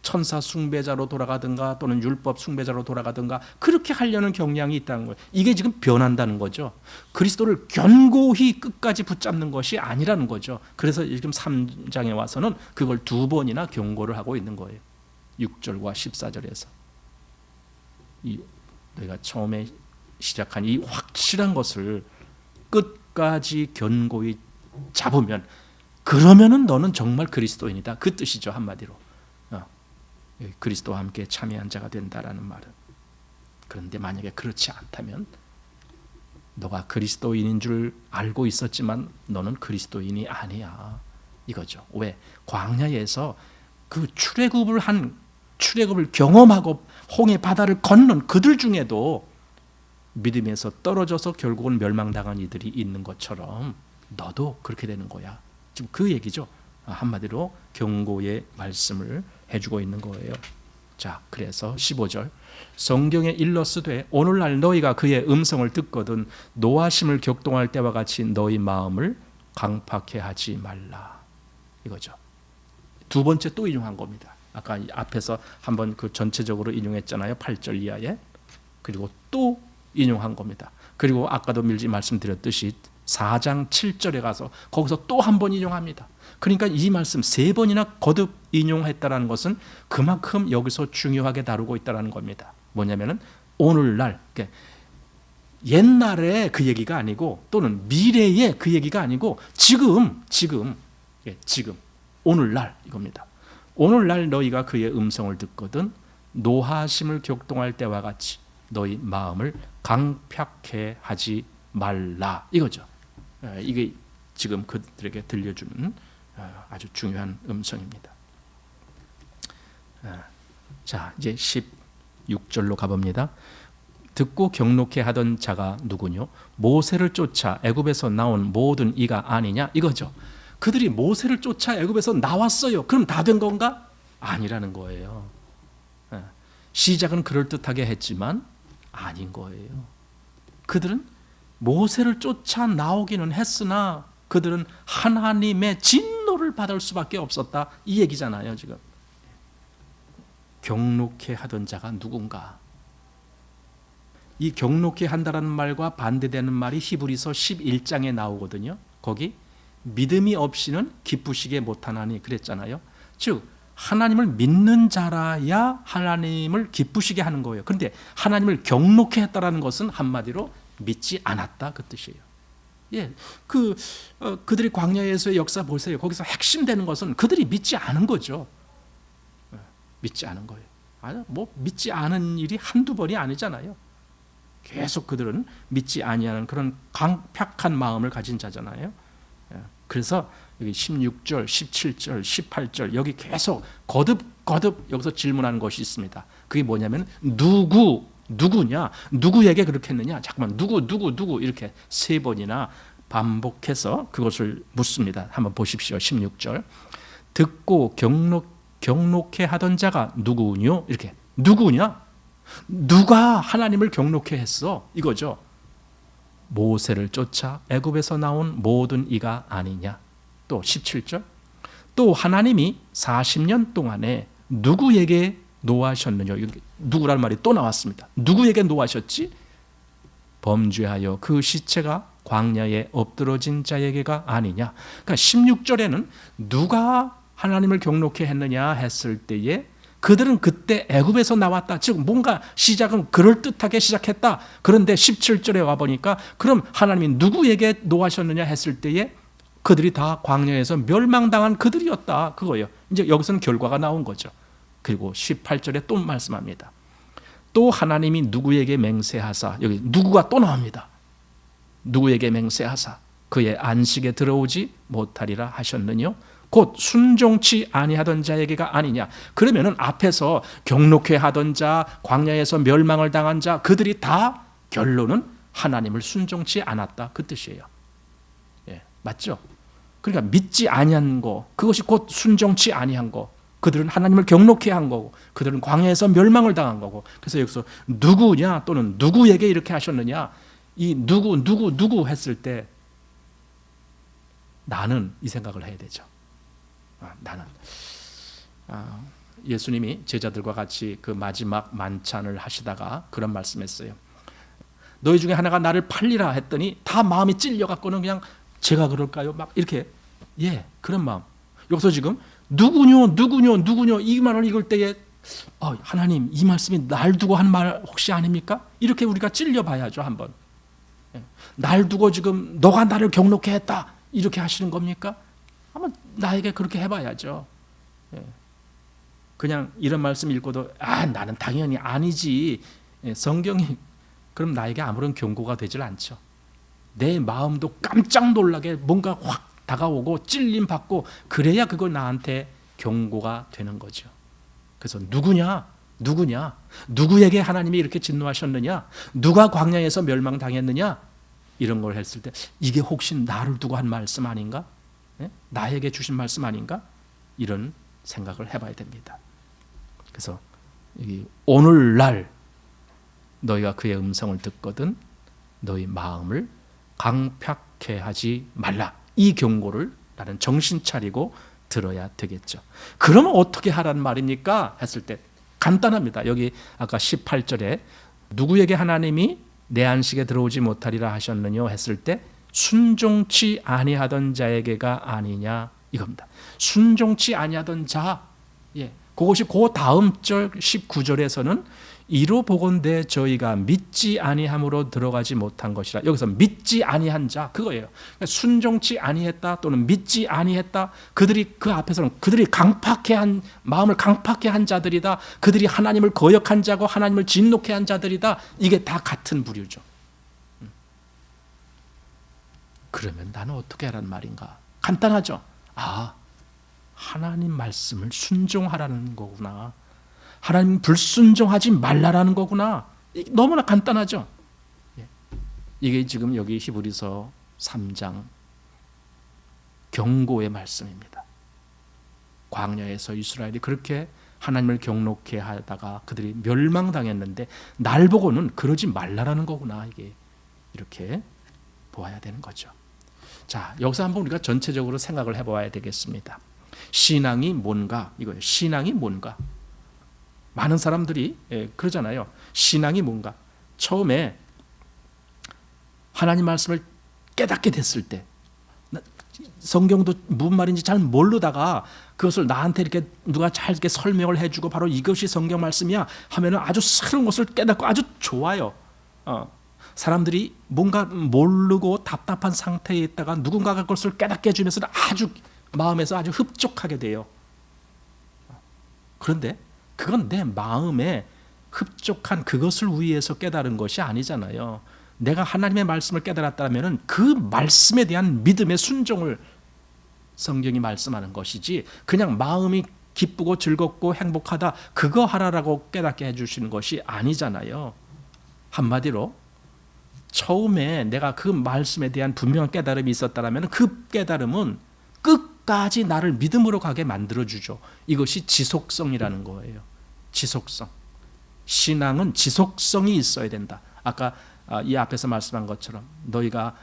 천사 숭배자로 돌아가든가 또는 율법 숭배자로 돌아가든가 그렇게 하려는 경향이 있다는 거예요. 이게 지금 변한다는 거죠. 그리스도를 견고히 끝까지 붙잡는 것이 아니라는 거죠. 그래서 지금 3장에 와서는 그걸 2번이나 경고를 하고 있는 거예요. 6절과 14절에서 내가 처음에 시작한 이 확실한 것을 끝까지 견고히 잡으면 그러면은 너는 정말 그리스도인이다 그 뜻이죠. 한마디로 그리스도와 함께 참여한 자가 된다라는 말은. 그런데 만약에 그렇지 않다면 너가 그리스도인인 줄 알고 있었지만 너는 그리스도인이 아니야 이거죠. 왜? 광야에서 그 출애굽을 경험하고 홍해 바다를 건넌 그들 중에도 믿음에서 떨어져서 결국은 멸망당한 이들이 있는 것처럼 너도 그렇게 되는 거야. 지금 그 얘기죠. 한마디로 경고의 말씀을 해주고 있는 거예요. 자, 그래서 15절 성경에 일러스되 오늘날 너희가 그의 음성을 듣거든 노하심을 격동할 때와 같이 너희 마음을 강팍해 하지 말라 이거죠. 두 번째 또 인용한 겁니다. 아까 앞에서 한번 그 전체적으로 인용했잖아요. 8절 이하에. 그리고 또 인용한 겁니다. 그리고 아까도 밀지 말씀드렸듯이 4장 7절에 가서 거기서 또 한 번 인용합니다. 그러니까 이 말씀 3번이나 거듭 인용했다는 것은 그만큼 여기서 중요하게 다루고 있다는 겁니다. 뭐냐면은 오늘날 옛날에 그 얘기가 아니고 또는 미래에 그 얘기가 아니고 지금 오늘날 이겁니다. 오늘날 너희가 그의 음성을 듣거든 노하심을 격동할 때와 같이 너희 마음을 강팍해 하지 말라 이거죠. 이게 지금 그들에게 들려주는 아주 중요한 음성입니다. 자, 이제 16절로 가봅니다. 듣고 경록해 하던 자가 누구뇨? 모세를 쫓아 애굽에서 나온 모든 이가 아니냐 이거죠. 그들이 모세를 쫓아 애굽에서 나왔어요. 그럼 다 된 건가? 아니라는 거예요. 시작은 그럴듯하게 했지만 아닌 거예요. 그들은 모세를 쫓아 나오기는 했으나 그들은 하나님의 진노를 받을 수밖에 없었다 이 얘기잖아요. 지금 경록해 하던 자가 누군가? 이 경록해 한다라는 말과 반대되는 말이 히브리서 11장에 나오거든요. 거기 믿음이 없이는 기쁘시게 못하나니 그랬잖아요. 즉 하나님을 믿는 자라야 하나님을 기쁘시게 하는 거예요. 그런데 하나님을 경록해 했다라는 것은 한마디로 믿지 않았다 그 뜻이에요. 예, 그들이 광야에서의 역사 보세요. 거기서 핵심되는 것은 그들이 믿지 않은 거죠. 믿지 않은 거예요. 뭐 믿지 않은 일이 한두 번이 아니잖아요. 계속 그들은 믿지 아니하는 그런 강팍한 마음을 가진 자잖아요. 그래서 여기 16절, 17절, 18절 여기 계속 거듭 여기서 질문하는 것이 있습니다. 그게 뭐냐면 누구냐? 누구에게 그렇게 했느냐? 잠깐만 누구 이렇게 세 번이나 반복해서 그것을 묻습니다. 한번 보십시오. 16절 듣고 경록해 하던 자가 누구뇨? 이렇게 누구냐? 누가 하나님을 경록해 했어? 이거죠. 모세를 쫓아 애굽에서 나온 모든 이가 아니냐? 또 17절 또 하나님이 40년 동안에 누구에게 노하셨느냐? 누구라는 말이 또 나왔습니다. 누구에게 노하셨지? 범죄하여 그 시체가 광야에 엎드러진 자에게가 아니냐? 그러니까 16절에는 누가 하나님을 경록해 했느냐 했을 때에 그들은 그때 애굽에서 나왔다. 즉 뭔가 시작은 그럴듯하게 시작했다. 그런데 17절에 와보니까 그럼 하나님이 누구에게 노하셨느냐 했을 때에 그들이 다 광야에서 멸망당한 그들이었다. 그거예요. 이제 여기서는 결과가 나온 거죠. 그리고 18절에 또 말씀합니다. 또 하나님이 누구에게 맹세하사, 여기 누구가 또 나옵니다. 누구에게 맹세하사 그의 안식에 들어오지 못하리라 하셨느뇨? 곧 순종치 아니하던 자에게가 아니냐. 그러면은 앞에서 경록해 하던 자, 광야에서 멸망을 당한 자, 그들이 다 결론은 하나님을 순종치 않았다 그 뜻이에요. 예, 맞죠? 그러니까 믿지 아니한 거, 그것이 곧 순종치 아니한 거. 그들은 하나님을 경록해 한 거고, 그들은 광야에서 멸망을 당한 거고. 그래서 여기서 누구냐 또는 누구에게 이렇게 하셨느냐, 이 누구 했을 때 나는 이 생각을 해야 되죠. 나는 예수님이 제자들과 같이 그 마지막 만찬을 하시다가 그런 말씀했어요. 너희 중에 하나가 나를 팔리라 했더니 다 마음이 찔려갖고는 그냥 제가 그럴까요? 막 이렇게 그런 마음. 여기서 지금 누구뇨 이 말을 읽을 때에 하나님 이 말씀이 날 두고 한 말 혹시 아닙니까? 이렇게 우리가 찔려봐야죠 한번. 날 두고 지금 너가 나를 경록해 했다 이렇게 하시는 겁니까? 한번 나에게 그렇게 해봐야죠. 그냥 이런 말씀 읽고도 나는 당연히 아니지. 성경이 그럼 나에게 아무런 경고가 되질 않죠. 내 마음도 깜짝 놀라게 뭔가 확 다가오고 찔림 받고 그래야 그거 나한테 경고가 되는 거죠. 그래서 누구냐? 누구에게 하나님이 이렇게 진노하셨느냐? 누가 광야에서 멸망당했느냐? 이런 걸 했을 때 이게 혹시 나를 두고 한 말씀 아닌가? 나에게 주신 말씀 아닌가? 이런 생각을 해봐야 됩니다. 그래서 오늘날 너희가 그의 음성을 듣거든 너희 마음을 강팍해 하지 말라. 이 경고를 나는 정신 차리고 들어야 되겠죠. 그러면 어떻게 하라는 말입니까? 했을 때 간단합니다. 여기 아까 18절에 누구에게 하나님이 내 안식에 들어오지 못하리라 하셨느냐 했을 때 순종치 아니하던 자에게가 아니냐 이겁니다. 순종치 아니하던 자, 그것이 그 다음 절 19절에서는 이로 보건대 저희가 믿지 아니함으로 들어가지 못한 것이라. 여기서 믿지 아니한 자 그거예요. 순종치 아니했다 또는 믿지 아니했다. 그들이 그 앞에서는 그들이 마음을 강팍해 한 자들이다. 그들이 하나님을 거역한 자고 하나님을 진노케 한 자들이다. 이게 다 같은 부류죠. 그러면 나는 어떻게 하라는 말인가? 간단하죠. 하나님 말씀을 순종하라는 거구나. 하나님 불순종하지 말라라는 거구나. 너무나 간단하죠. 이게 지금 여기 히브리서 3장 경고의 말씀입니다. 광야에서 이스라엘이 그렇게 하나님을 경록해 하다가 그들이 멸망당했는데 날 보고는 그러지 말라라는 거구나. 이게 이렇게 보아야 되는 거죠. 자, 여기서 한번 우리가 전체적으로 생각을 해봐야 되겠습니다. 신앙이 뭔가 이거예요. 신앙이 뭔가. 많은 사람들이 그러잖아요. 신앙이 뭔가. 처음에 하나님 말씀을 깨닫게 됐을 때 성경도 무슨 말인지 잘 모르다가 그것을 나한테 이렇게 누가 잘 이렇게 설명을 해주고 바로 이것이 성경 말씀이야 하면은 아주 새로운 것을 깨닫고 아주 좋아요. 사람들이 뭔가 모르고 답답한 상태에 있다가 누군가가 그것을 깨닫게 해주면서 아주 마음에서 아주 흡족하게 돼요. 그런데 그건 내 마음에 흡족한 그것을 위해서 깨달은 것이 아니잖아요. 내가 하나님의 말씀을 깨달았다면 그 말씀에 대한 믿음의 순종을 성경이 말씀하는 것이지 그냥 마음이 기쁘고 즐겁고 행복하다 그거 하라라고 깨닫게 해주시는 것이 아니잖아요. 한마디로 처음에 내가 그 말씀에 대한 분명한 깨달음이 있었다면 그 깨달음은 끝까지 나를 믿음으로 가게 만들어주죠. 이것이 지속성이라는 거예요. 지속성. 신앙은 지속성이 있어야 된다. 아까 이 앞에서 말씀한 것처럼 너희가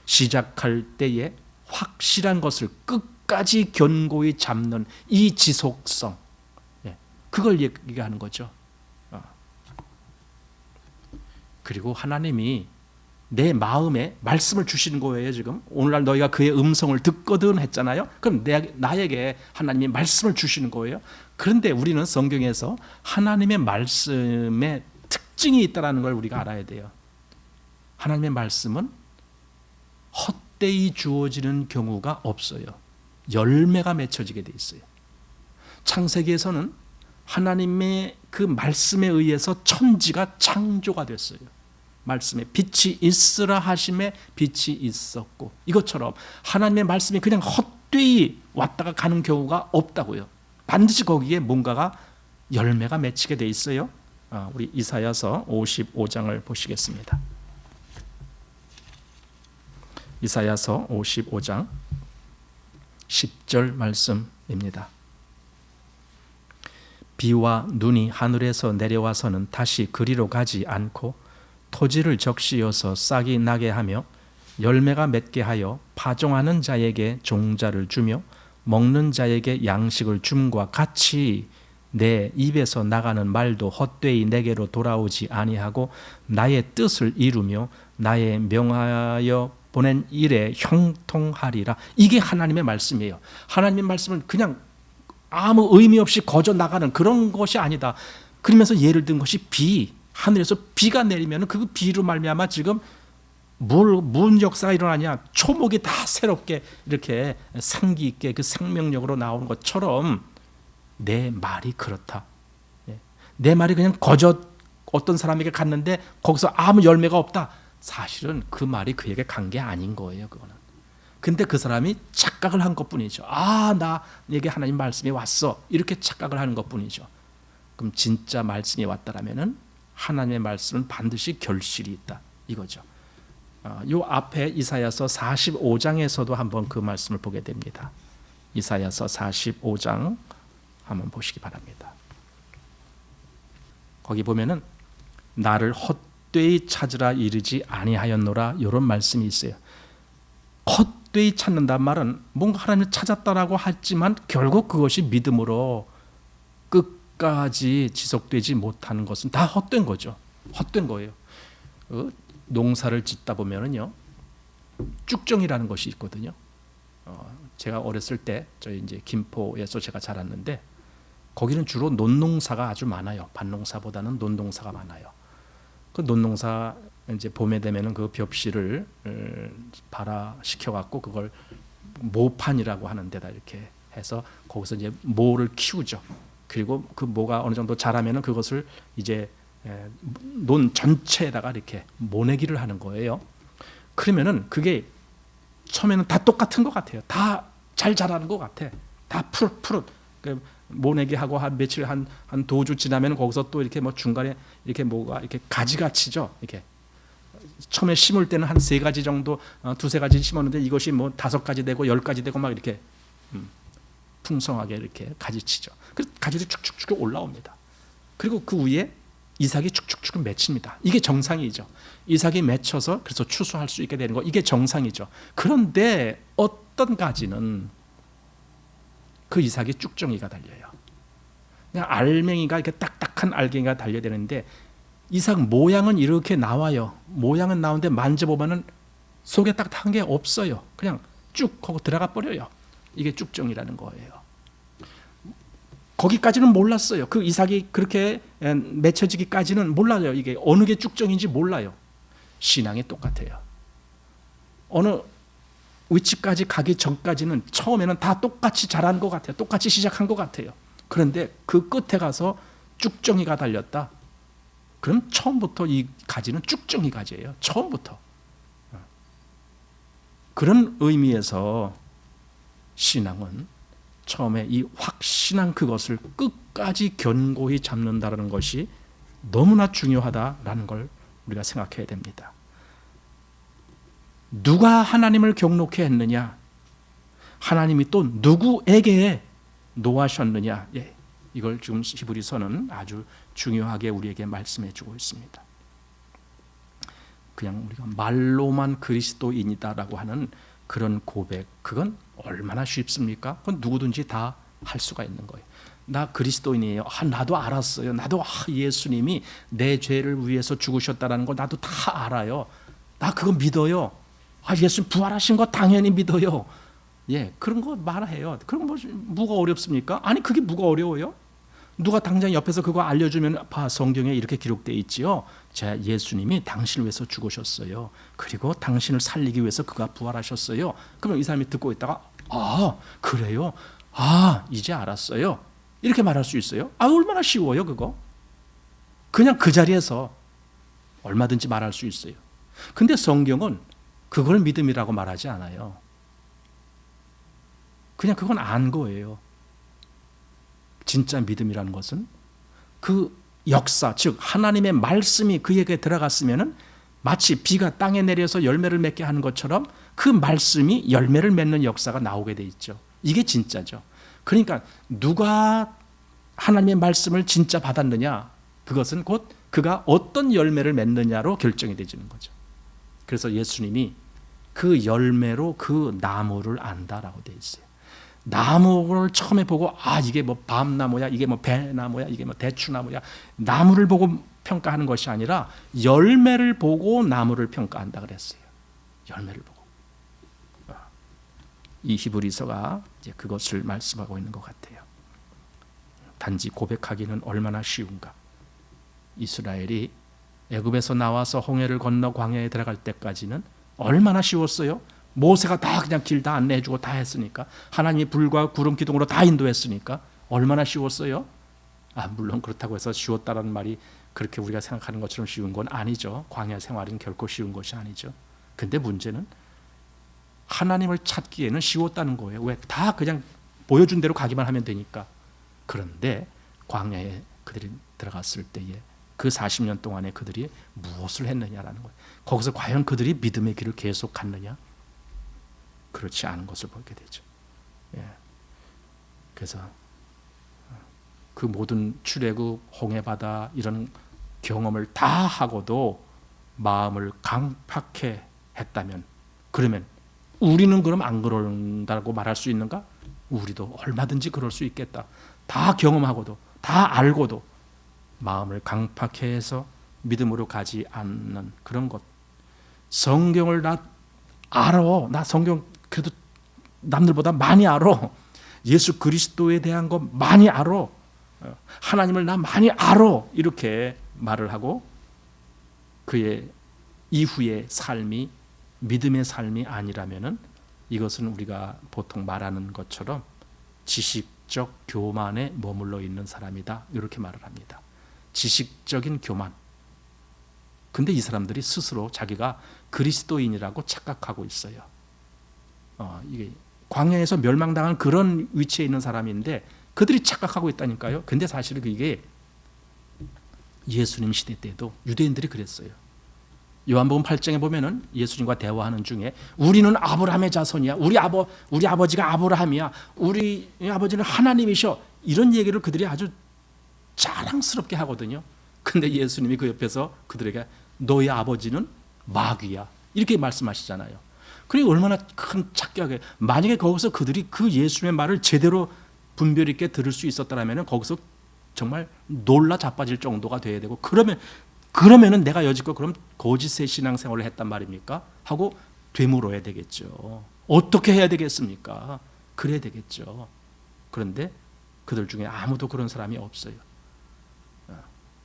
시작할 때에 확실한 것을 끝까지 견고히 잡는 이 지속성, 그걸 얘기하는 거죠. 그리고 하나님이 내 마음에 말씀을 주시는 거예요. 지금 오늘날 너희가 그의 음성을 듣거든 했잖아요. 그럼 나에게 하나님이 말씀을 주시는 거예요. 그런데 우리는 성경에서 하나님의 말씀에 특징이 있다는 걸 우리가 알아야 돼요. 하나님의 말씀은 헛되이 주어지는 경우가 없어요. 열매가 맺혀지게 돼 있어요. 창세기에서는 하나님의 그 말씀에 의해서 천지가 창조가 됐어요. 말씀에 빛이 있으라 하심에 빛이 있었고, 이것처럼 하나님의 말씀이 그냥 헛되이 왔다가 가는 경우가 없다고요. 반드시 거기에 뭔가가 열매가 맺히게 돼 있어요. 우리 이사야서 55장을 보시겠습니다. 이사야서 55장 10절 말씀입니다. 비와 눈이 하늘에서 내려와서는 다시 그리로 가지 않고 토지를 적시어서 싹이 나게 하며 열매가 맺게 하여 파종하는 자에게 종자를 주며 먹는 자에게 양식을 줌과 같이 내 입에서 나가는 말도 헛되이 내게로 돌아오지 아니하고 나의 뜻을 이루며 나의 명하여 보낸 일에 형통하리라. 이게 하나님의 말씀이에요. 하나님의 말씀은 그냥 아무 의미 없이 거저 나가는 그런 것이 아니다. 그러면서 예를 든 것이 비, 하늘에서 비가 내리면 그 비로 말미암아 지금 무슨 역사가 일어나냐, 초목이 다 새롭게 이렇게 생기 있게 그 생명력으로 나오는 것처럼 내 말이 그렇다. 내 말이 그냥 거저 어떤 사람에게 갔는데 거기서 아무 열매가 없다. 사실은 그 말이 그에게 간 게 아닌 거예요. 그거는. 근데 그 사람이 착각을 한 것뿐이죠. 나에게 하나님 말씀이 왔어, 이렇게 착각을 하는 것뿐이죠. 그럼 진짜 말씀이 왔다라면은 하나님의 말씀은 반드시 결실이 있다, 이거죠. 요 앞에 이사야서 45장에서도 한번 그 말씀을 보게 됩니다. 이사야서 45장 한번 보시기 바랍니다. 거기 보면은 나를 헛되이 찾으라 이르지 아니하였노라, 이런 말씀이 있어요. 헛되이 찾는단 말은 뭔가 하나님을 찾았다라고 하지만 결국 그것이 믿음으로 끝까지 지속되지 못하는 것은 다 헛된 거죠. 헛된 거예요. 농사를 짓다 보면은요, 쭉정이라는 것이 있거든요. 제가 어렸을 때 저희 이제 김포에서 제가 자랐는데 거기는 주로 논농사가 아주 많아요. 밭농사보다는 논농사가 많아요. 그 논농사 이제 봄에 되면은 그 벽실을 발화시켜 갖고 그걸 모판이라고 하는 데다 이렇게 해서 거기서 이제 모를 키우죠. 그리고 그 모가 어느 정도 자라면은 그것을 이제 논 전체에다가 이렇게 모내기를 하는 거예요. 그러면은 그게 처음에는 다 똑같은 것 같아요. 다 잘 자라는 것 같아. 다 푸릇푸릇. 그 모내기 하고 한 며칠 한 도주 지나면 거기서 또 이렇게 뭐 중간에 이렇게 뭐가 이렇게 가지가 치죠. 이렇게 처음에 심을 때는 한 3가지 정도, 2-3가지 심었는데 이것이 뭐 5가지 되고 10가지 되고 막 이렇게 풍성하게 이렇게 가지치죠. 그래서 가지들이 축축축 올라옵니다. 그리고 그 위에 이삭이 축축축 맺힙니다. 이게 정상이죠. 이삭이 맺혀서 그래서 추수할 수 있게 되는 거, 이게 정상이죠. 그런데 어떤 가지는 그 이삭이 쭉정이가 달려요. 그냥 알맹이가 이렇게 딱딱한 알갱이가 달려야 되는데 이삭 모양은 이렇게 나와요. 모양은 나오는데 만져보면은 속에 딱 한 게 없어요. 그냥 쭉 하고 들어가 버려요. 이게 쭉정이라는 거예요. 거기까지는 몰랐어요. 그 이삭이 그렇게 맺혀지기까지는 몰라요. 이게 어느 게 쭉정인지 몰라요. 신앙이 똑같아요. 어느 위치까지 가기 전까지는 처음에는 다 똑같이 자란 것 같아요. 똑같이 시작한 것 같아요. 그런데 그 끝에 가서 쭉정이가 달렸다. 그럼 처음부터 이 가지는 쭉정이 가지예요. 처음부터. 그런 의미에서 신앙은 처음에 이 확신한 그것을 끝까지 견고히 잡는다는 것이 너무나 중요하다라는 걸 우리가 생각해야 됩니다. 누가 하나님을 경록케 했느냐? 하나님이 또 누구에게 노하셨느냐? 예, 이걸 지금 히브리서는 아주 중요하게 우리에게 말씀해 주고 있습니다. 그냥 우리가 말로만 그리스도인이다라고 하는 그런 고백, 그건 얼마나 쉽습니까? 그건 누구든지 다 할 수가 있는 거예요. 나 그리스도인이에요. 나도 알았어요. 나도 예수님이 내 죄를 위해서 죽으셨다는 거 나도 다 알아요. 나 그거 믿어요. 예수님 부활하신 거 당연히 믿어요. 예, 그런 거 말해요. 그런 거 뭐가 어렵습니까? 아니 그게 뭐가 어려워요? 누가 당장 옆에서 그거 알려주면 봐, 성경에 이렇게 기록되어 있지요. 자, 예수님이 당신을 위해서 죽으셨어요. 그리고 당신을 살리기 위해서 그가 부활하셨어요. 그러면 이 사람이 듣고 있다가 그래요? 이제 알았어요. 이렇게 말할 수 있어요? 얼마나 쉬워요 그거. 그냥 그 자리에서 얼마든지 말할 수 있어요. 근데 성경은 그걸 믿음이라고 말하지 않아요. 그냥 그건 안 거예요. 진짜 믿음이라는 것은 그 역사, 즉 하나님의 말씀이 그에게 들어갔으면은 마치 비가 땅에 내려서 열매를 맺게 하는 것처럼 그 말씀이 열매를 맺는 역사가 나오게 돼 있죠. 이게 진짜죠. 그러니까 누가 하나님의 말씀을 진짜 받았느냐, 그것은 곧 그가 어떤 열매를 맺느냐로 결정이 되지는 거죠. 그래서 예수님이 그 열매로 그 나무를 안다라고 돼 있어요. 나무를 처음에 보고 이게 뭐 밤나무야, 이게 뭐 배나무야, 이게 뭐 대추나무야, 나무를 보고 평가하는 것이 아니라 열매를 보고 나무를 평가한다 그랬어요. 열매를 보고. 이 히브리서가 이제 그것을 말씀하고 있는 것 같아요. 단지 고백하기는 얼마나 쉬운가. 이스라엘이 애굽에서 나와서 홍해를 건너 광야에 들어갈 때까지는 얼마나 쉬웠어요. 모세가 다 그냥 길 다 안내해주고 다 했으니까, 하나님이 불과 구름 기둥으로 다 인도했으니까 얼마나 쉬웠어요. 물론 그렇다고 해서 쉬웠다는 말이 그렇게 우리가 생각하는 것처럼 쉬운 건 아니죠. 광야 생활은 결코 쉬운 것이 아니죠. 근데 문제는 하나님을 찾기에는 쉬웠다는 거예요. 왜? 다 그냥 보여준 대로 가기만 하면 되니까. 그런데 광야에 그들이 들어갔을 때에 그 40년 동안에 그들이 무엇을 했느냐라는 거예요. 거기서 과연 그들이 믿음의 길을 계속 갔느냐? 그렇지 않은 것을 보게 되죠. 예. 그래서 그 모든 출애굽, 홍해바다 이런 경험을 다 하고도 마음을 강팍해 했다면, 그러면 우리는 그럼 안 그런다고 말할 수 있는가? 우리도 얼마든지 그럴 수 있겠다. 다 경험하고도, 다 알고도 마음을 강팍해 해서 믿음으로 가지 않는 그런 것. 성경을 나 알아. 나 성경 그래도 남들보다 많이 알아. 예수 그리스도에 대한 거 많이 알아. 하나님을 나 많이 알아. 이렇게 말을 하고 그의 이후의 삶이 믿음의 삶이 아니라면은 이것은 우리가 보통 말하는 것처럼 지식적 교만에 머물러 있는 사람이다. 이렇게 말을 합니다. 지식적인 교만. 근데 이 사람들이 스스로 자기가 그리스도인이라고 착각하고 있어요. 이게 광야에서 멸망당한 그런 위치에 있는 사람인데 그들이 착각하고 있다니까요. 근데 사실은 이게 예수님 시대 때도 유대인들이 그랬어요. 요한복음 8장에 보면은 예수님과 대화하는 중에 우리는 아브라함의 자손이야. 우리 아버지가 아브라함이야. 우리 아버지는 하나님이셔. 이런 얘기를 그들이 아주 자랑스럽게 하거든요. 근데 예수님이 그 옆에서 그들에게 너의 아버지는 마귀야. 이렇게 말씀하시잖아요. 그리고 얼마나 큰 착각이에요. 만약에 거기서 그들이 그 예수님의 말을 제대로 분별 있게 들을 수 있었다면 거기서 정말 놀라 자빠질 정도가 돼야 되고, 그러면 그러면은 내가 여지껏 그럼 거짓의 신앙생활을 했단 말입니까? 하고 되물어야 되겠죠. 어떻게 해야 되겠습니까? 그래야 되겠죠. 그런데 그들 중에 아무도 그런 사람이 없어요.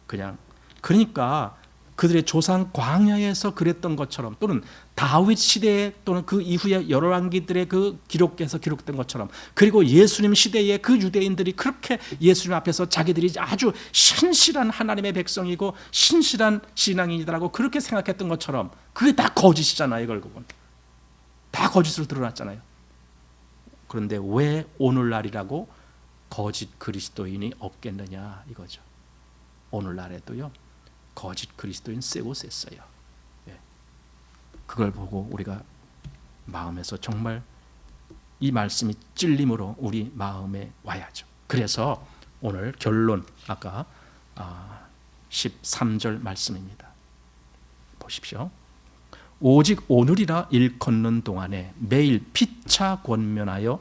그냥 그러니까 그들의 조상 광야에서 그랬던 것처럼, 또는 다윗 시대에, 또는 그 이후에 여러 왕기들의 그 기록에서 기록된 것처럼, 그리고 예수님 시대에 그 유대인들이 그렇게 예수님 앞에서 자기들이 아주 신실한 하나님의 백성이고 신실한 신앙인이라고 그렇게 생각했던 것처럼, 그게 다 거짓이잖아요. 결국은 다 거짓으로 드러났잖아요. 그런데 왜 오늘날이라고 거짓 그리스도인이 없겠느냐 이거죠. 오늘날에도요 거짓 그리스도인 세고 셌어요. 그걸 보고 우리가 마음에서 정말 이 말씀이 찔림으로 우리 마음에 와야죠. 그래서 오늘 결론, 아까 13절 말씀입니다. 보십시오. 오직 오늘이라 일컫는 동안에 매일 피차 권면하여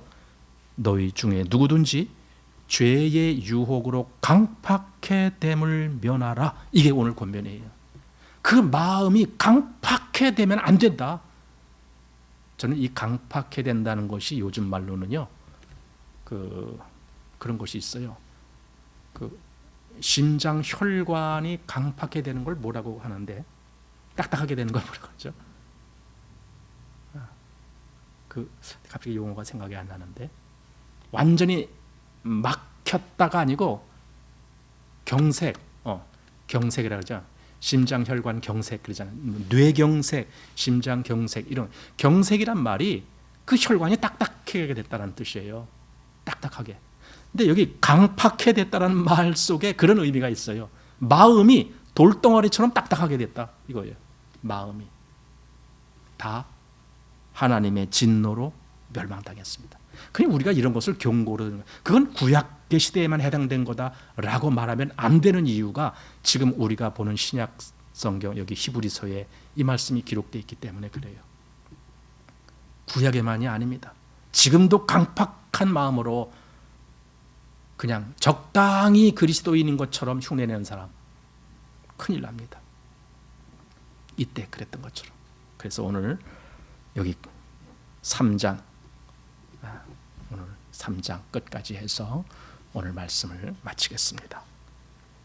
너희 중에 누구든지 죄의 유혹으로 강팍해 됨을 면하라. 이게 오늘 권면이에요. 그 마음이 강팍해 되면 안 된다. 저는 이 강팍해 된다는 것이 요즘 말로는요, 그런 것이 있어요. 심장 혈관이 강팍해 되는 걸 뭐라고 하는데, 딱딱하게 되는 걸 뭐라고 하죠? 갑자기 용어가 생각이 안 나는데, 완전히 막혔다가 아니고 경색이라고 하죠. 심장혈관 경색 그러잖아요. 뇌경색, 심장경색, 이런 경색이란 말이 그 혈관이 딱딱하게 됐다는 뜻이에요. 딱딱하게. 근데 여기 강팍해 됐다는 말 속에 그런 의미가 있어요. 마음이 돌덩어리처럼 딱딱하게 됐다 이거예요. 마음이 다 하나님의 진노로 멸망당했습니다. 그냥 우리가 이런 것을 경고를, 그건 구약의 시대에만 해당된 거다라고 말하면 안 되는 이유가, 지금 우리가 보는 신약 성경 여기 히브리서에 이 말씀이 기록되어 있기 때문에 그래요. 구약에만이 아닙니다. 지금도 강팍한 마음으로 그냥 적당히 그리스도인인 것처럼 흉내내는 사람 큰일 납니다. 이때 그랬던 것처럼. 그래서 오늘 여기 3장, 오늘 3장 끝까지 해서 오늘 말씀을 마치겠습니다.